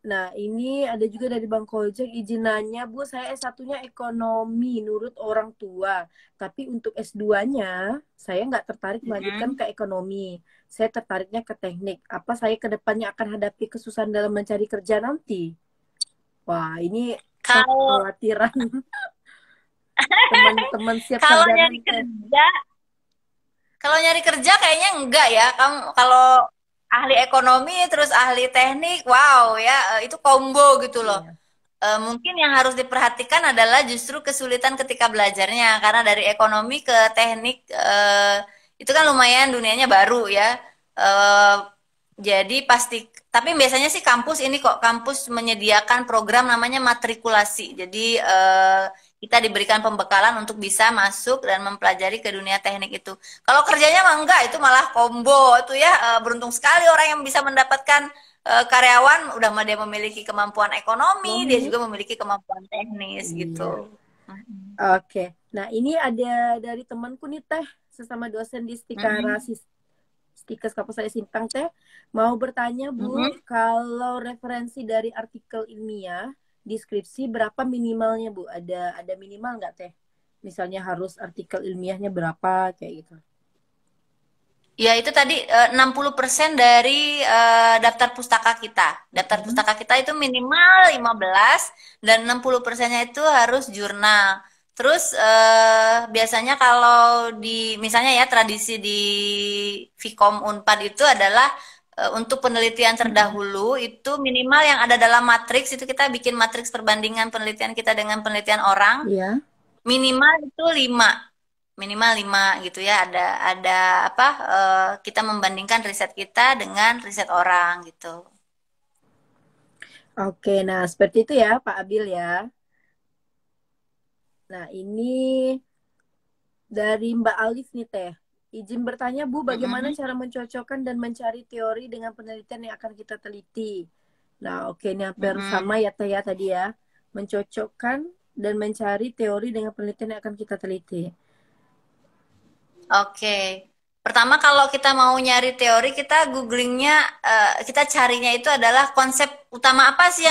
Nah, ini ada juga dari Bang Kojek izin nanya, Bu, saya S1-nya ekonomi nurut orang tua. Tapi untuk S2-nya, saya nggak tertarik melanjutkan Mm-mm. ke ekonomi. Saya tertariknya ke teknik. Apa saya ke depannya akan hadapi kesusahan dalam mencari kerja nanti? Wah, ini Kalau kekhawatiran teman-teman siap kalau sarjana nyari nih, Teh. kerja Kalau nyari kerja kayaknya enggak ya. Kamu kalau ahli ekonomi terus ahli teknik, wow ya itu combo gitu loh. Iya. Mungkin yang harus diperhatikan adalah justru kesulitan ketika belajarnya karena dari ekonomi ke teknik itu kan lumayan dunianya baru ya. Eh, jadi pasti tapi biasanya sih kampus ini kok kampus menyediakan program namanya matrikulasi. Jadi kita diberikan pembekalan untuk bisa masuk dan mempelajari ke dunia teknik itu. Kalau kerjanya mah enggak, itu malah combo itu ya beruntung sekali orang yang bisa mendapatkan karyawan udah mah dia memiliki kemampuan ekonomi, dia Nomi. juga memiliki kemampuan teknis Iya. gitu. Mhm. Oke. Nah, ini ada dari temanku nih Teh, sesama dosen di Stikara Mhm. Stikes Kampus saya Sintang Teh, mau bertanya Bu, Mhm. kalau referensi dari artikel ilmiah, deskripsi berapa minimalnya Bu? Ada minimal nggak Teh? Misalnya harus artikel ilmiahnya berapa kayak gitu. Ya itu tadi 60% dari daftar pustaka kita. Daftar Mm-mm. pustaka kita itu minimal 15 dan 60%-nya itu harus jurnal. Terus biasanya kalau di misalnya ya tradisi di Vkom Unpad itu adalah untuk penelitian Mm-mm. terdahulu itu minimal yang ada dalam matriks itu kita bikin matriks perbandingan penelitian kita dengan penelitian orang Iya. minimal itu 5, minimal 5 gitu ya, ada apa kita membandingkan riset kita dengan riset orang gitu. Oke, nah seperti itu ya Pak Abil ya. Nah, ini dari Mbak Alif nih Teh. Izin bertanya Bu, bagaimana Mm-mm. cara mencocokkan dan mencari teori dengan penelitian yang akan kita teliti? Nah, oke, ini hampir sama Mm-mm. ya Teh ya tadi ya. Mencocokkan dan mencari teori dengan penelitian yang akan kita teliti. Oke. Pertama kalau kita mau nyari teori kita googlingnya kita carinya itu adalah konsep utama apa sih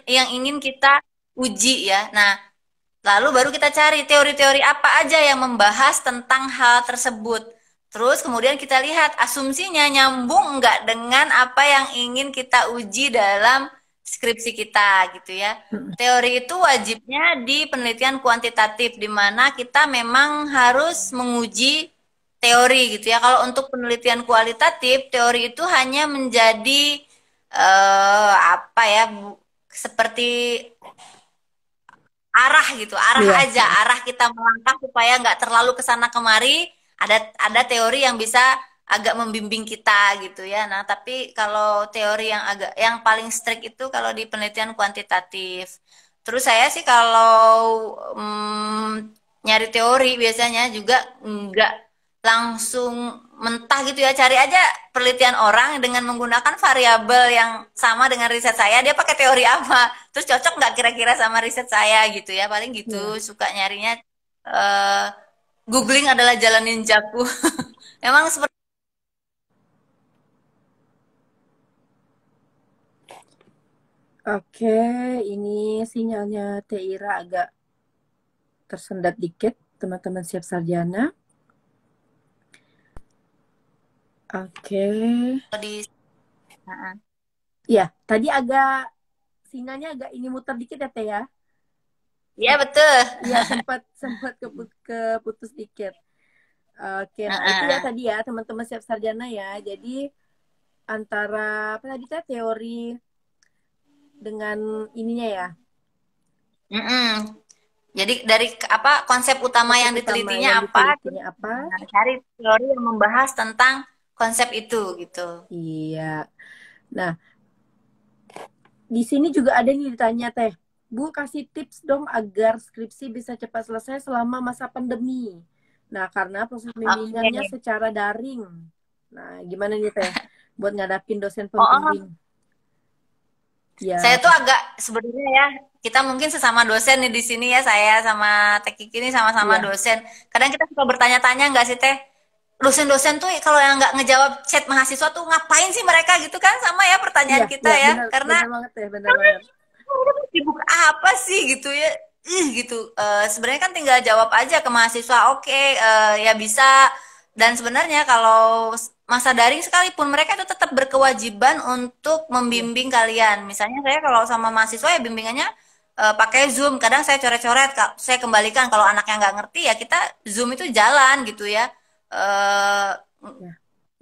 yang ingin kita uji ya. Nah, lalu baru kita cari teori-teori apa aja yang membahas tentang hal tersebut. Terus kemudian kita lihat asumsinya nyambung nggak dengan apa yang ingin kita uji dalam skripsi kita gitu ya. Teori itu wajibnya di penelitian kuantitatif di mana kita memang harus menguji teori gitu ya. Kalau untuk penelitian kualitatif, teori itu hanya menjadi apa ya seperti arah gitu, arah Iya. aja, arah kita melangkah supaya nggak terlalu kesana kemari. Ada teori yang bisa agak membimbing kita gitu ya. Nah, tapi kalau teori yang yang paling strict itu kalau di penelitian kuantitatif. Terus saya sih kalau nyari teori biasanya juga nggak langsung mentah gitu ya, cari aja penelitian orang dengan menggunakan variabel yang sama dengan riset saya, dia pakai teori apa, terus cocok nggak kira-kira sama riset saya gitu ya, paling gitu, Iya. suka nyarinya eh, googling adalah jalan ninjaku. Emang seperti Oke, ini sinyalnya Teh Ira agak tersendat dikit, teman-teman siap sarjana. Oke. di Nah, Ya, tadi agak sinyalnya agak ini muter dikit ya Teh ya. iya betul. Iya, sempat sempat keputus dikit. Oke, nah itu ya Heeh. tadi ya teman-teman siap sarjana ya. Jadi antara apa tadi Teh teori dengan ininya ya, Mm-mm. Jadi dari apa konsep utama konsep yang utama ditelitinya yang apa, terus ditelitinya apa? cari teori yang membahas tentang konsep itu gitu. Iya. Nah, di sini juga ada nih ditanya Teh. Bu, kasih tips dong agar skripsi bisa cepat selesai selama masa pandemi. Nah, karena proses bimbingannya Oke. secara daring. Nah, gimana nih Teh? Buat ngadapin dosen Oh, oh. pembimbing. Saya Ya, tuh agak sebenarnya ya, kita mungkin sesama dosen nih di sini ya, saya sama Teh Kiki ini sama-sama ya, dosen. Kadang kita suka bertanya-tanya nggak sih Teh, dosen-dosen tuh kalau yang nggak ngejawab chat mahasiswa tuh ngapain sih mereka gitu kan, sama ya iya, pertanyaan kita ya, ya, benar, karena benar banget Teh, benar banget. mereka sibuk apa sih gitu ya. Gitu. Sebenarnya kan tinggal jawab aja ke mahasiswa, oke, ya bisa. Dan sebenarnya kalau masa daring sekalipun mereka itu tetap berkewajiban untuk Iya, membimbing kalian. Misalnya saya kalau sama mahasiswa ya bimbingannya pakai Zoom. Kadang saya coret-coret, saya kembalikan kalau anaknya nggak ngerti ya kita Zoom itu jalan gitu ya. Eh, ya,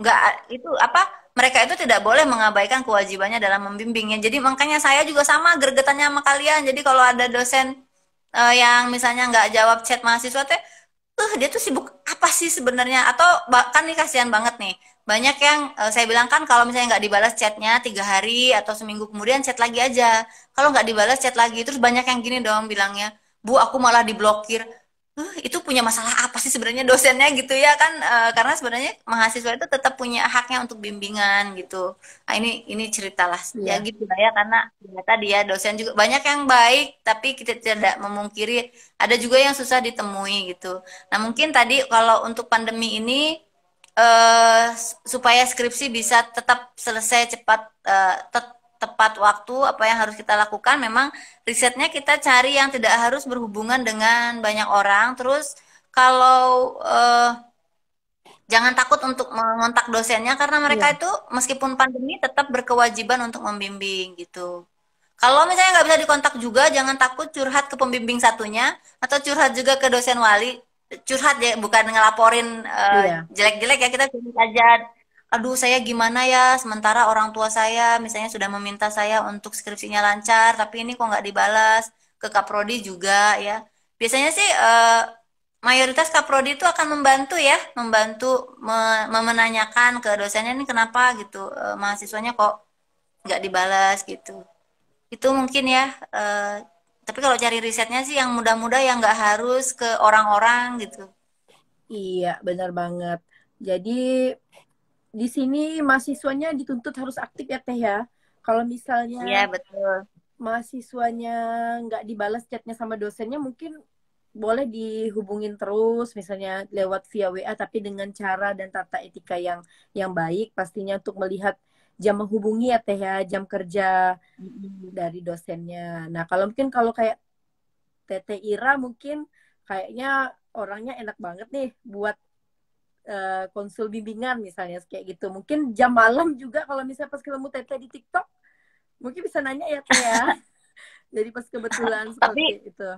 nggak itu apa mereka itu tidak boleh mengabaikan kewajibannya dalam membimbingnya. Jadi makanya saya juga sama gregetannya sama kalian. Jadi kalau ada dosen yang misalnya nggak jawab chat mahasiswa teh, dia tuh sibuk apa sih sebenarnya? Atau bahkan nih kasihan banget nih, banyak yang saya bilang kan kalau misalnya nggak dibalas chatnya 3 hari atau seminggu kemudian chat lagi aja. Kalau nggak dibalas chat lagi, terus banyak yang gini dong bilangnya, Bu aku malah diblokir. itu punya masalah apa sih sebenarnya dosennya gitu ya kan, karena sebenarnya mahasiswa itu tetap punya haknya untuk bimbingan gitu. Nah, ini ceritalah ya Iya, gitu lah ya, karena ya tadi ya dosen juga banyak yang baik tapi kita tidak memungkiri ada juga yang susah ditemui gitu. Nah mungkin tadi kalau untuk pandemi ini supaya skripsi bisa tetap selesai cepat, tepat waktu apa yang harus kita lakukan, memang risetnya kita cari yang tidak harus berhubungan dengan banyak orang. Terus kalau jangan takut untuk mengontak dosennya karena mereka iya. itu meskipun pandemi tetap berkewajiban untuk membimbing gitu. Kalau misalnya nggak bisa dikontak juga, jangan takut curhat ke pembimbing satunya atau curhat juga ke dosen wali. Curhat ya, bukan ngelaporin Iya. jelek-jelek ya, kita curhat aja. Aduh, saya gimana ya? Sementara orang tua saya misalnya sudah meminta saya untuk skripsinya lancar, tapi ini kok nggak dibalas. Ke Kaprodi juga ya. Biasanya sih mayoritas Kaprodi itu akan membantu ya, membantu menanyakan ke dosennya ini kenapa gitu, mahasiswanya kok nggak dibalas gitu. Itu mungkin ya. Tapi kalau cari risetnya sih yang mudah-mudah yang nggak harus ke orang-orang gitu. Iya, benar banget. Jadi di sini mahasiswanya dituntut harus aktif ya Teh ya. Kalau Iya misalnya betul. mahasiswanya nggak dibalas chatnya sama dosennya, mungkin boleh dihubungin terus, misalnya lewat via WA, tapi dengan cara dan tata etika yang baik, pastinya untuk melihat jam menghubungi ya Teh ya, jam kerja Mm-mm. dari dosennya. Nah, kalau kayak Tete Ira mungkin kayaknya orangnya enak banget nih buat konsul bimbingan misalnya kayak gitu. Mungkin jam malam juga kalau misalnya pas ketemu Tete di TikTok, mungkin bisa nanya ya Teh ya. Jadi pas kebetulan seperti Tapi itu.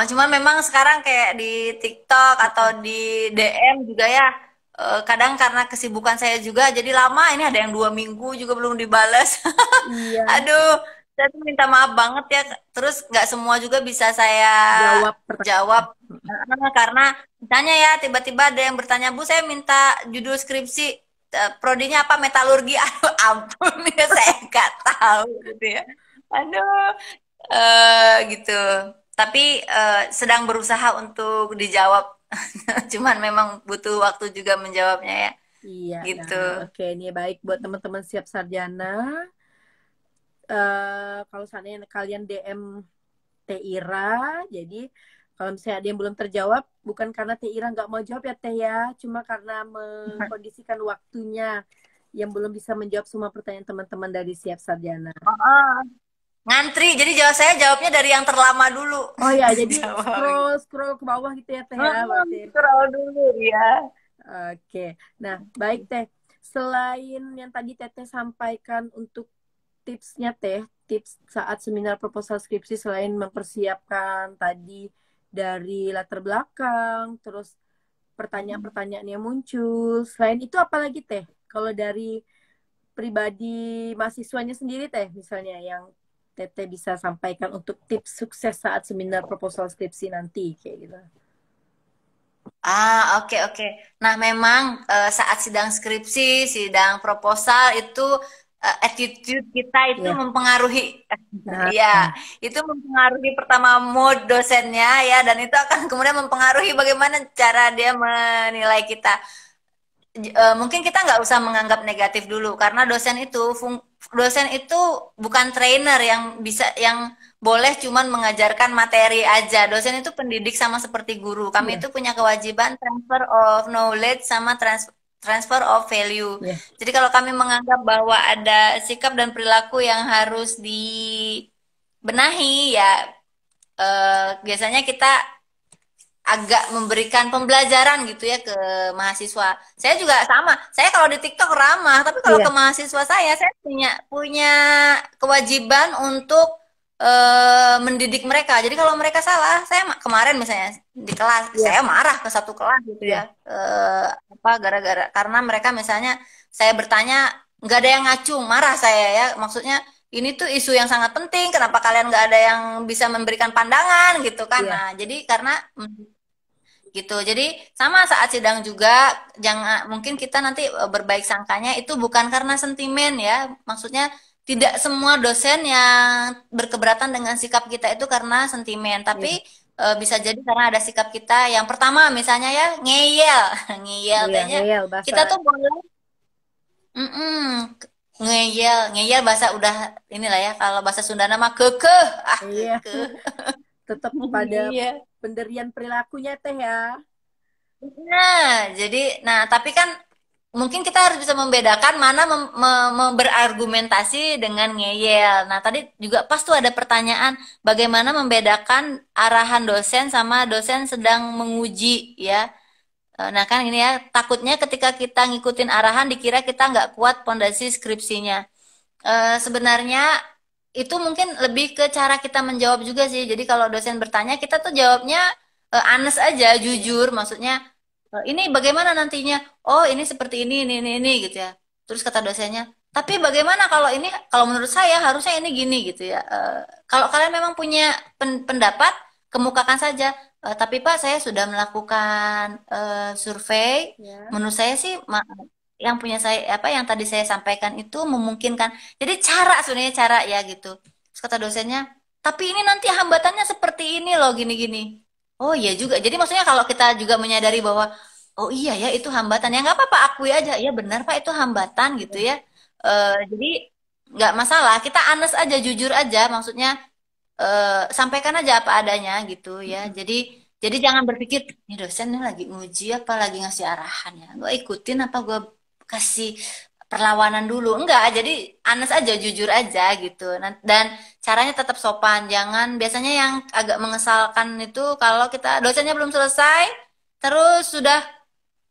cuman memang sekarang kayak di TikTok atau Mm-mm. di DM juga ya, kadang karena kesibukan saya juga jadi lama, ini ada yang 2 minggu juga belum dibalas. Iya, Aduh, saya tuh minta maaf banget ya. Terus nggak semua juga bisa saya jawab pertanyaan. jawab. Karena misalnya ya tiba-tiba ada yang bertanya, Bu, saya minta judul skripsi, prodinya apa, metalurgi. Aduh, ampun ya, saya nggak tahu gitu ya. Aduh, gitu. Tapi sedang berusaha untuk dijawab. Cuman memang butuh waktu juga menjawabnya ya, Iya, nah gitu. oke ini baik buat teman-teman siap sarjana. Kalau seandainya kalian DM Tira, jadi kalau misalnya ada yang belum terjawab, bukan karena Tira nggak mau jawab ya Teh ya, cuma karena mengkondisikan waktunya yang belum bisa menjawab semua pertanyaan teman-teman dari siap sarjana. Oh, ngantri, jadi jawab saya jawabnya dari yang terlama dulu. Oh ya, jadi Jawab. scroll scroll ke bawah gitu ya Teh ya, berarti. Scroll dulu ya. Oke. Nah, baik Teh. Selain yang tadi Teteh sampaikan untuk tipsnya Teh, tips saat seminar proposal skripsi selain mempersiapkan tadi dari latar belakang, terus pertanyaan-pertanyaan yang muncul. Selain itu apa lagi Teh? Kalau dari pribadi mahasiswanya sendiri Teh, misalnya yang Teteh bisa sampaikan untuk tips sukses saat seminar proposal skripsi nanti kayak gitu. Oke oke. Nah, memang saat sidang skripsi, sidang proposal itu attitude kita itu Ya. mempengaruhi. Nah, Ya, itu mempengaruhi pertama mood dosennya ya, dan itu akan kemudian mempengaruhi bagaimana cara dia menilai kita. Mungkin kita nggak usah menganggap negatif dulu karena dosen itu bukan trainer yang bisa, yang boleh cuman mengajarkan materi aja. Dosen itu pendidik sama seperti guru. Kami ya, itu punya kewajiban transfer of knowledge sama transfer of value. ya. Jadi kalau kami menganggap bahwa ada sikap dan perilaku yang harus dibenahi ya, biasanya kita agak memberikan pembelajaran gitu ya ke mahasiswa. Saya juga sama. Saya kalau di TikTok ramah, tapi kalau ke Iya. mahasiswa saya punya punya kewajiban untuk mendidik mereka. Jadi kalau mereka salah, saya kemarin misalnya di kelas, Iya. saya marah ke satu kelas gitu Iya. ya. Apa gara-gara karena mereka misalnya saya bertanya nggak ada yang ngacung, marah saya ya. Maksudnya ini tuh isu yang sangat penting. Kenapa kalian nggak ada yang bisa memberikan pandangan gitu kan? Iya. Nah, jadi karena gitu. Jadi sama saat sidang juga, jangan, mungkin kita nanti berbaik sangkanya itu bukan karena sentimen ya. Maksudnya tidak semua dosen yang berkeberatan dengan sikap kita itu karena sentimen, Iya. tapi bisa jadi karena ada sikap kita yang pertama misalnya ya ngeyel. Ngeyel Iya, kayaknya ngeyel bahasa. kita tuh boleh ngeyel. Ngeyel bahasa udah inilah ya, kalau bahasa Sunda nama kekeh. Ah, Iya, kekeh. tetap pada Iya. penderian perilakunya teh ya. Nah, tapi kan mungkin kita harus bisa membedakan mana berargumentasi dengan ngeyel. Nah, tadi juga pas tuh ada pertanyaan bagaimana membedakan arahan dosen sama dosen sedang menguji ya. Nah, kan ini ya, takutnya ketika kita ngikutin arahan dikira kita nggak kuat pondasi skripsinya. Sebenarnya itu mungkin lebih ke cara kita menjawab juga sih. Jadi kalau dosen bertanya, kita tuh jawabnya honest aja, Iya. jujur. Maksudnya, ini bagaimana nantinya? Oh, ini seperti ini gitu ya. Terus kata dosennya, tapi bagaimana kalau ini? Kalau menurut saya harusnya ini gini gitu ya. Kalau kalian memang punya pendapat, kemukakan saja. Tapi Pak, saya sudah melakukan survei. Ya. Menurut saya sih yang punya saya apa yang tadi saya sampaikan itu memungkinkan. Jadi cara sebenarnya cara ya gitu. Terus kata dosennya, tapi ini nanti hambatannya seperti ini loh gini-gini. Oh iya juga. Jadi maksudnya kalau kita juga menyadari bahwa oh iya ya itu hambatan ya nggak apa-apa akui aja. Ya benar Pak itu hambatan gitu ya. Jadi nggak masalah. Kita honest aja, jujur aja. Maksudnya sampaikan aja apa adanya gitu ya. Jadi jangan berpikir, ini dosen nih lagi nguji apa lagi ngasih arahan ya. Gue ikutin apa gue kasih perlawanan dulu. Enggak, jadi honest aja, jujur aja gitu. Dan caranya tetap sopan. Jangan, biasanya yang agak mengesalkan itu kalau kita dosennya belum selesai, terus sudah,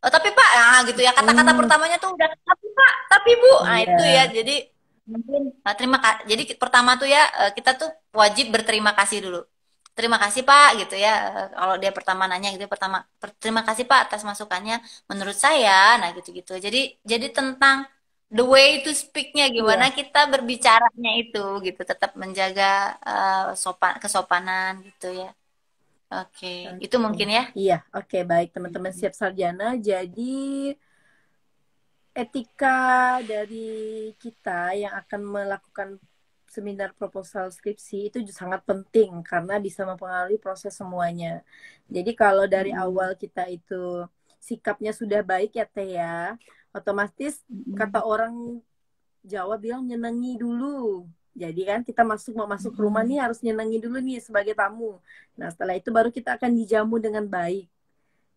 oh, tapi Pak, ah gitu ya. Kata-kata Hmm, pertamanya tuh udah, tapi Pak, tapi Bu. Nah iya. itu ya, jadi mungkin terima kasih. Jadi pertama tuh ya kita tuh wajib berterima kasih dulu. Terima kasih Pak gitu ya. Kalau dia pertama nanya gitu pertama terima kasih Pak atas masukannya. Menurut saya, nah gitu-gitu. Jadi tentang the way to speak-nya gimana Iya. kita berbicaranya itu gitu. Tetap menjaga kesopanan gitu ya. Oke, itu Oke. mungkin ya. Iya, oke, baik teman-teman siap sarjana. Jadi etika dari kita yang akan melakukan seminar proposal skripsi itu sangat penting karena bisa mempengaruhi proses semuanya. Jadi kalau dari Mm-mm. awal kita itu sikapnya sudah baik ya Teh ya, otomatis kata Mm-mm. orang Jawa bilang nyenengi dulu. Jadi kan kita mau masuk rumah Mm-mm. nih harus nyenengi dulu nih sebagai tamu. Nah setelah itu baru kita akan dijamu dengan baik.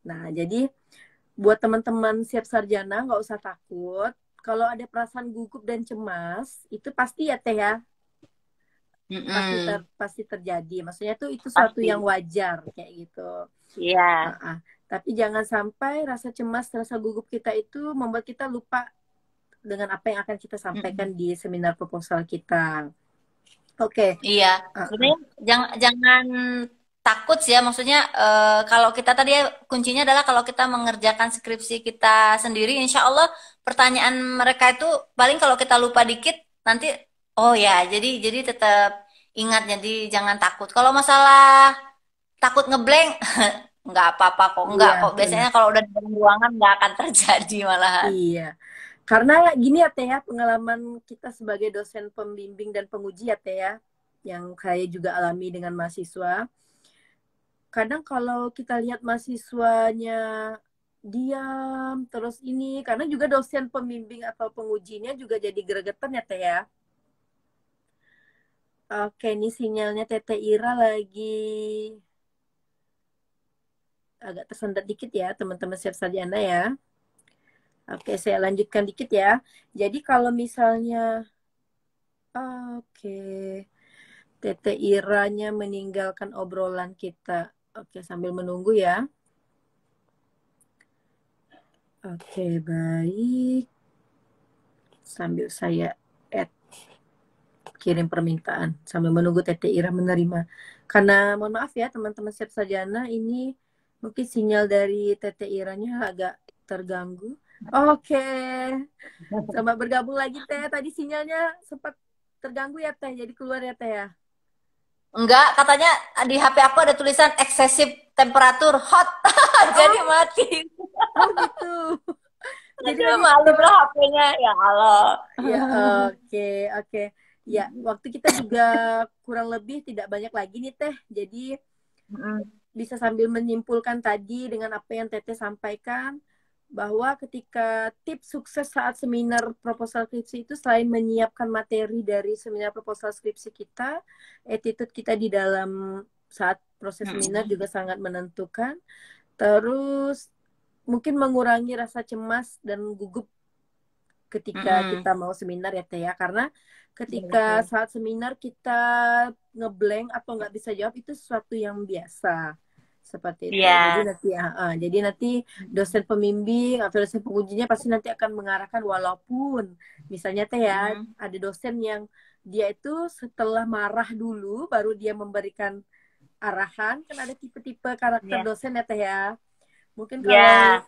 Nah jadi buat teman-teman siap sarjana nggak usah takut. Kalau ada perasaan gugup dan cemas itu pasti ya Teh ya, Mm-mm. pasti terjadi. Maksudnya tuh itu suatu Pasti. yang wajar kayak gitu. Iya. Ah. Tapi jangan sampai rasa cemas, rasa gugup kita itu membuat kita lupa dengan apa yang akan kita sampaikan Mm-mm. di seminar proposal kita. Oke. Iya, Ah. sebenarnya jangan takut sih ya. Maksudnya kalau kita tadi ya kuncinya adalah kalau kita mengerjakan skripsi kita sendiri, insya Allah pertanyaan mereka itu paling kalau kita lupa dikit nanti oh ya, jadi tetap ingat. Jadi jangan takut. Kalau masalah takut ngeblank, nggak apa-apa kok, nggak Iya, kok. benar. Biasanya kalau udah di dalam ruangan nggak akan terjadi malahan. Iya. Karena gini ya Teh ya, pengalaman kita sebagai dosen pembimbing dan penguji ya Teh ya, yang saya juga alami dengan mahasiswa. Kadang kalau kita lihat mahasiswanya diam terus ini, karena juga dosen pembimbing atau pengujinya juga jadi gregetan ya Teh ya. Oke, ini sinyalnya Tete Ira lagi agak tersendat dikit ya, teman-teman siap sarjana ya. Oke, saya lanjutkan dikit ya. Jadi kalau misalnya, oke, Tete Iranya meninggalkan obrolan kita. Oke, sambil menunggu ya. Oke, baik. Sambil saya add, kirim permintaan. Sambil menunggu Tete Ira menerima. Karena mohon maaf ya teman-teman siap sarjana, ini mungkin sinyal dari Tete Iranya agak terganggu. Oke, selamat bergabung lagi Teh. Tadi sinyalnya sempat terganggu ya Teh, jadi keluar ya Teh ya. Enggak, katanya di HP aku ada tulisan excessive temperatur hot, jadi Oh, mati. oh gitu. Jadi Aduh, tadi malu teman, lah HP-nya. Ya Allah. ya oke oke. Ya, waktu kita juga kurang lebih tidak banyak lagi nih Teh. Jadi Mm-mm. bisa sambil menyimpulkan tadi dengan apa yang Teteh sampaikan, bahwa ketika tips sukses saat seminar proposal skripsi itu selain menyiapkan materi dari seminar proposal skripsi kita, attitude kita di dalam saat proses seminar Mm-mm. juga sangat menentukan. Terus mungkin mengurangi rasa cemas dan gugup ketika Mm-mm. kita mau seminar ya Teh ya, karena Iya, ketika betul. saat seminar kita ngeblank atau nggak bisa jawab itu sesuatu yang biasa seperti itu. Jadi Iya. nanti jadi nanti dosen pembimbing atau dosen pengujinya pasti nanti akan mengarahkan, walaupun misalnya Teh ya Mm-mm. ada dosen yang dia itu setelah marah dulu baru dia memberikan arahan. Kan ada tipe-tipe karakter Iya. dosen ya Teh ya. Mungkin kalau Iya.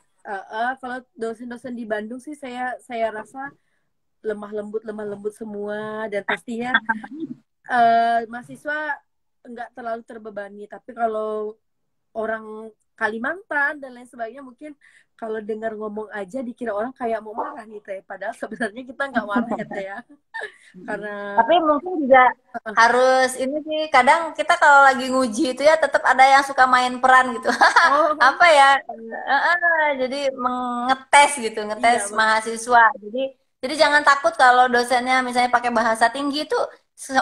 kalau dosen-dosen di Bandung sih saya rasa lemah lembut semua, dan pastinya mahasiswa nggak terlalu terbebani. Tapi kalau orang Kalimantan dan lain sebagainya, mungkin kalau dengar ngomong aja dikira orang kayak mau marah nih Teh, padahal sebenarnya kita nggak marah ya Teh ya, Mm-mm. karena Tapi mungkin juga harus ini sih, kadang kita kalau lagi nguji itu ya tetap ada yang suka main peran gitu. oh Apa ya? Jadi mengetes gitu, ngetes iya mahasiswa. Jadi jangan takut kalau dosennya misalnya pakai bahasa tinggi itu,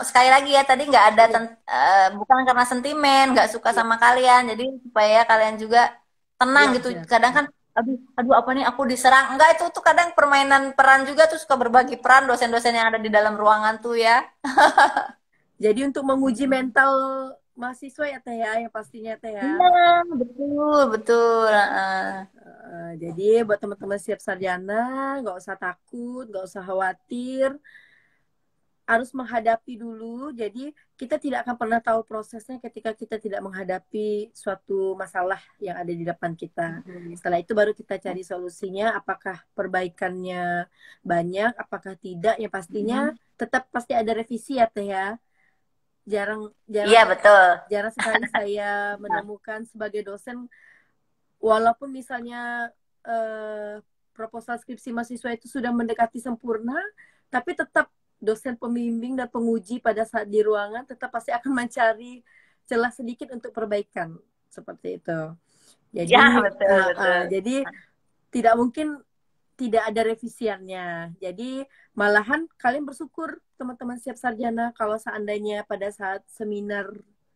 sekali lagi ya tadi nggak ada iya bukan karena sentimen, nggak suka iya sama kalian. Jadi supaya kalian juga tenang gitu. wajar. Kadang kan aduh aduh apa nih aku diserang, enggak, itu tuh kadang permainan peran juga tuh, suka berbagi peran dosen-dosen yang ada di dalam ruangan tuh ya. Jadi untuk menguji Mm-mm. mental mahasiswa ya Teh ya, yang pastinya Teh ya. Iya, betul betul. Jadi buat teman-teman siap sarjana, nggak usah takut, nggak usah khawatir, harus menghadapi dulu. Jadi kita tidak akan pernah tahu prosesnya ketika kita tidak menghadapi suatu masalah yang ada di depan kita. Mm-mm. Setelah itu baru kita cari solusinya, apakah perbaikannya banyak, apakah tidak. Yang pastinya Mm-mm. tetap pasti ada revisi ya Teh ya. Jarang jarang Iya betul. jarang sekali saya menemukan sebagai dosen, walaupun misalnya proposal skripsi mahasiswa itu sudah mendekati sempurna, tapi tetap dosen pembimbing dan penguji pada saat di ruangan tetap pasti akan mencari celah sedikit untuk perbaikan seperti itu. Ya Jadi betul betul. jadi tidak mungkin tidak ada revisiannya. Jadi malahan kalian bersyukur teman-teman siap sarjana kalau seandainya pada saat seminar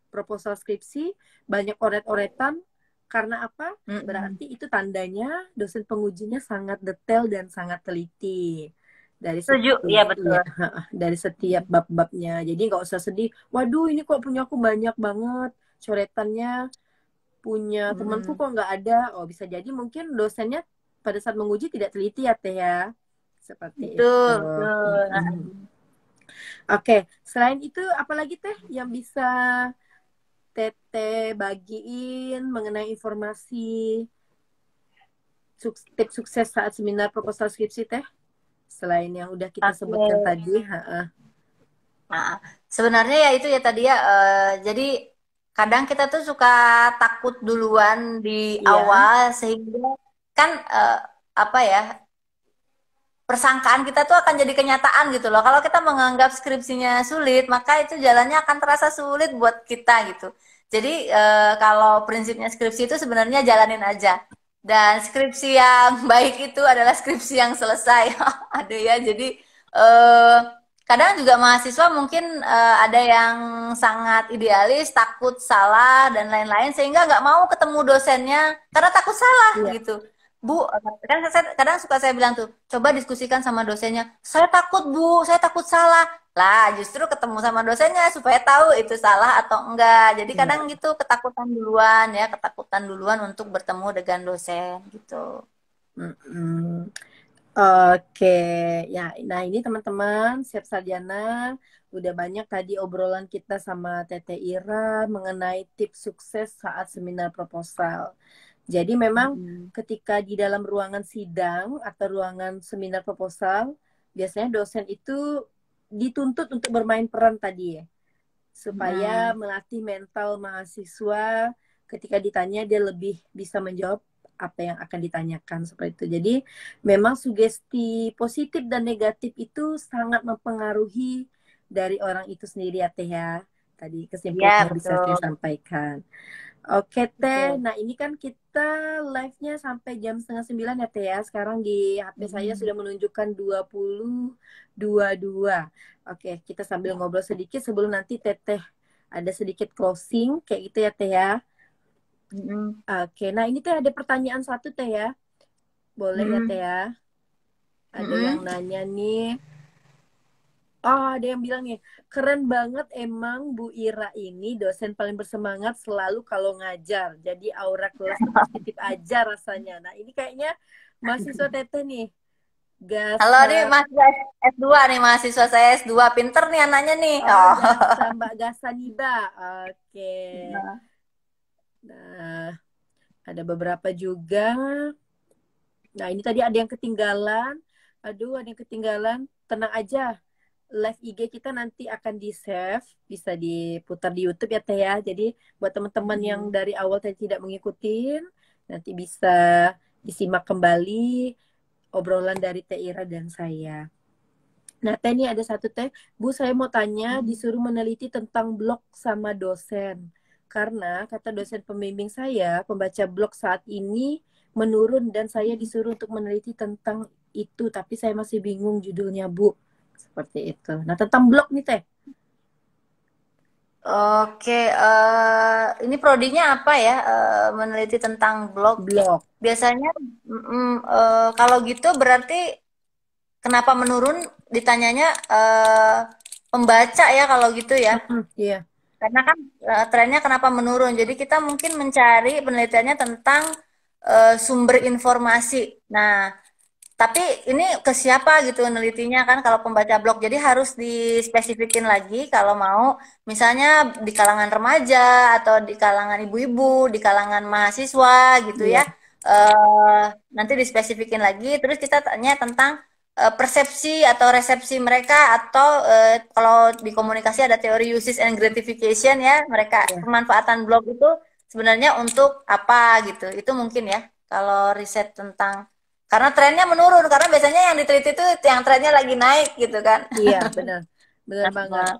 proposal skripsi banyak oret-oretan. Karena apa? Mm-mm. Berarti itu tandanya dosen pengujinya sangat detail dan sangat teliti dari Setuju, iya setiap betul. dari setiap bab-babnya. Jadi nggak usah sedih. Waduh, ini kok punya aku banyak banget coretannya, punya temanku Mm-mm. kok nggak ada. Oh, bisa jadi mungkin dosennya pada saat menguji tidak teliti ya Teh ya. Seperti itu. Betul betul. Oke, selain itu apalagi Teh yang bisa Teteh bagiin mengenai informasi tips sukses saat seminar proposal skripsi Teh? Selain yang udah kita sebutkan Oke. tadi, Nah, sebenarnya ya itu ya tadi ya. Jadi kadang kita tuh suka takut duluan di Iya, awal sehingga kan apa ya, persangkaan kita tuh akan jadi kenyataan gitu loh. Kalau kita menganggap skripsinya sulit, maka itu jalannya akan terasa sulit buat kita gitu. Jadi kalau prinsipnya skripsi itu sebenarnya jalanin aja. Dan skripsi yang baik itu adalah skripsi yang selesai. Ada ya. Jadi eh, kadang juga mahasiswa mungkin ada yang sangat idealis, takut salah dan lain-lain, sehingga nggak mau ketemu dosennya karena takut salah iya, gitu. Bu, kan saya, kadang suka saya bilang tuh, coba diskusikan sama dosennya. Saya takut, Bu, saya takut salah. Lah, justru ketemu sama dosennya supaya tahu itu salah atau enggak. Jadi iya. kadang gitu ketakutan duluan ya, ketakutan duluan untuk bertemu dengan dosen gitu. Mm-mm. Oke, ya. Nah ini teman-teman siap sarjana, udah banyak tadi obrolan kita sama Tete Ira mengenai tips sukses saat seminar proposal. Jadi memang Mm-mm. ketika di dalam ruangan sidang atau ruangan seminar proposal, biasanya dosen itu dituntut untuk bermain peran tadi ya, supaya Mm-mm. melatih mental mahasiswa ketika ditanya dia lebih bisa menjawab apa yang akan ditanyakan seperti itu. Jadi memang sugesti positif dan negatif itu sangat mempengaruhi dari orang itu sendiri ya Teh ya. Tadi Iya, kesimpulannya bisa saya betul. sampaikan. Oke Teh, Oke. nah ini kan kita live-nya sampai jam setengah 9 ya Teh ya. Sekarang di HP saya Mm-mm. sudah menunjukkan 20:22. Oke, kita sambil ngobrol sedikit sebelum nanti Teteh ada sedikit closing kayak gitu ya Teh ya. Mm-mm. Oke, nah ini Teh ada pertanyaan satu Teh ya. Boleh ya Teh Mm-mm. ya. Ada yang Mm-mm. nanya nih. Oh, ada yang bilang nih, keren banget emang Bu Ira ini dosen paling bersemangat selalu kalau ngajar. Jadi aura kelas tuh positif aja rasanya. Nah, ini kayaknya mahasiswa Teteh nih. Halo Gasa, nih mahasiswa S2 nih, mahasiswa saya S2. Pinter nih anaknya nih. oh Oh. Gasa, Mbak Gasa Niba. Oke. Nah. Nah, ada beberapa juga. Nah, ini tadi ada yang ketinggalan. Aduh, ada yang ketinggalan. Tenang aja, live IG kita nanti akan di-save, bisa diputar di YouTube ya Teh ya. Jadi buat teman-teman yang Mm-mm. dari awal tadi tidak mengikuti, nanti bisa disimak kembali obrolan dari Teh Ira dan saya. Nah, Teh ini ada satu Teh, Bu saya mau tanya, disuruh meneliti tentang blog sama dosen. Karena kata dosen pembimbing saya, pembaca blog saat ini menurun dan saya disuruh untuk meneliti tentang itu, tapi saya masih bingung judulnya, Bu. Seperti itu. Nah, tentang blog nih, Teh. Oke, ini prodinya apa ya? Meneliti tentang blog. Blog. Biasanya, kalau gitu berarti kenapa menurun? Ditanyanya pembaca ya kalau gitu ya. Iya. Karena kan trennya kenapa menurun. Jadi kita mungkin mencari penelitiannya tentang sumber informasi. Nah, tapi ini ke siapa gitu nelitinya kan kalau pembaca blog. Jadi harus dispesifikin lagi kalau mau misalnya di kalangan remaja atau di kalangan ibu-ibu, di kalangan mahasiswa gitu ya. Iya. Nanti dispesifikin lagi terus kita tanya tentang persepsi atau resepsi mereka atau kalau di komunikasi ada teori uses and gratification ya. Mereka Iya. pemanfaatan blog itu sebenarnya untuk apa gitu. Itu mungkin ya kalau riset tentang karena trennya menurun, karena biasanya yang diteliti itu yang trennya lagi naik gitu kan. Iya, benar. Benar banget. Nah,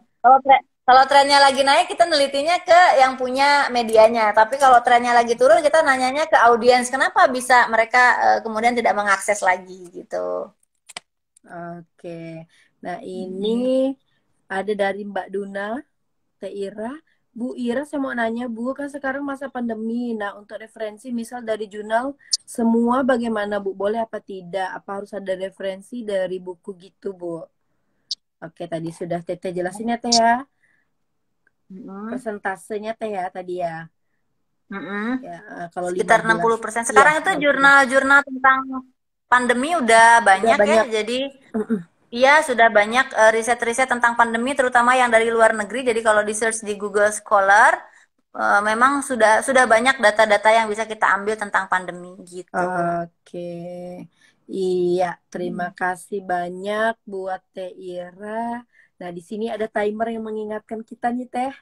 kalau trennya lagi naik, kita nelitinya ke yang punya medianya. Tapi kalau trennya lagi turun, kita nanyanya ke audiens. Kenapa bisa mereka kemudian tidak mengakses lagi gitu. Oke. Nah, ini Mm-mm. ada dari Mbak Duna, Teh Ira. Bu Ira, saya mau nanya, Bu, kan sekarang masa pandemi. Nah, untuk referensi, misal dari jurnal, semua bagaimana, Bu? Boleh apa tidak? Apa harus ada referensi dari buku gitu, Bu? Oke, tadi sudah Teteh jelasin ya, Teh ya. Mm-mm. Persentasenya, Teh ya, tadi ya. Mm-mm. Ya, kalau Sekitar 15, 60%. iya, Sekarang itu 60. jurnal-jurnal tentang pandemi udah Udah banyak ya. banyak. Jadi iya, sudah banyak riset-riset tentang pandemi, terutama yang dari luar negeri. Jadi kalau di search di Google Scholar, memang sudah banyak data-data yang bisa kita ambil tentang pandemi gitu. Oke. Iya, terima Hmm. kasih banyak buat Teh Ira. Nah, di sini ada timer yang mengingatkan kita nih, Teh,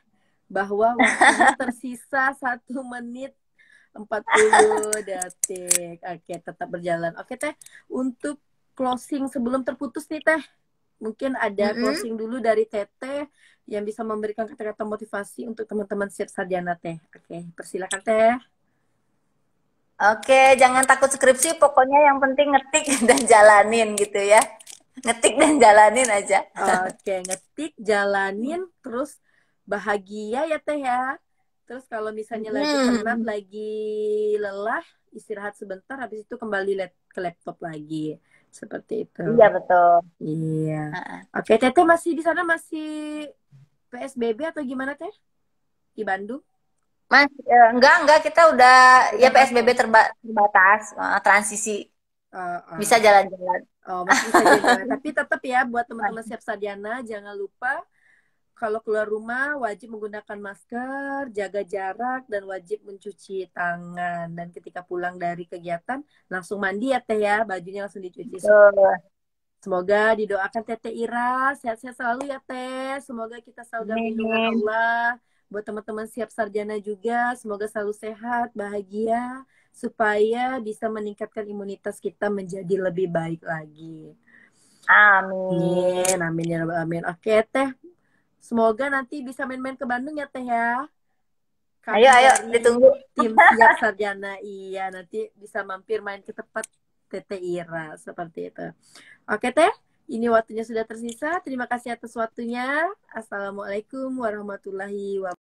bahwa waktunya tersisa 1 menit 40 detik. Oke, tetap berjalan. Oke, Teh, untuk closing sebelum terputus nih, Teh, mungkin ada Mm-mm. closing dulu dari Teteh yang bisa memberikan kata-kata motivasi untuk teman-teman siap sarjana, Teh. Oke, persilakan, Teh. Oke, jangan takut skripsi, pokoknya yang penting ngetik dan jalanin gitu ya. Ngetik dan jalanin aja. Oke, ngetik, jalanin, terus bahagia ya Teh ya. Terus kalau misalnya lagi penat, Mm-mm. lagi lelah, istirahat sebentar, habis itu kembali ke laptop lagi. Seperti itu. Iya betul. Iya. Heeh. Oke, Teteh masih di sana masih PSBB atau gimana Teh? Di Bandung? Mas, enggak kita udah ya Udah PSBB masuk. terbatas, transisi Oh, bisa oh. jalan-jalan. Oh, masih bisa jalan-jalan. Tapi tetap ya buat teman-teman siap sarjana, jangan lupa kalau keluar rumah wajib menggunakan masker, jaga jarak, dan wajib mencuci tangan. Dan ketika pulang dari kegiatan, langsung mandi ya Teh ya, bajunya langsung dicuci. Betul. Semoga didoakan Teteh Ira, sehat-sehat selalu ya Teh. Semoga kita selalu dalam lindungan Amin. Allah. Buat teman-teman siap sarjana juga, semoga selalu sehat, bahagia, supaya bisa meningkatkan imunitas kita menjadi lebih baik lagi. Amin. Amin, amin ya rabbal alamin. Oke Teh, semoga nanti bisa main-main ke Bandung ya Teh ya. Ayo, kami ayo, dari ditunggu. tim Siap Sarjana. Iya, nanti bisa mampir main ke tempat Tete Ira seperti itu. Oke Teh, ini waktunya sudah tersisa. Terima kasih atas waktunya. Assalamualaikum warahmatullahi wabarakatuh.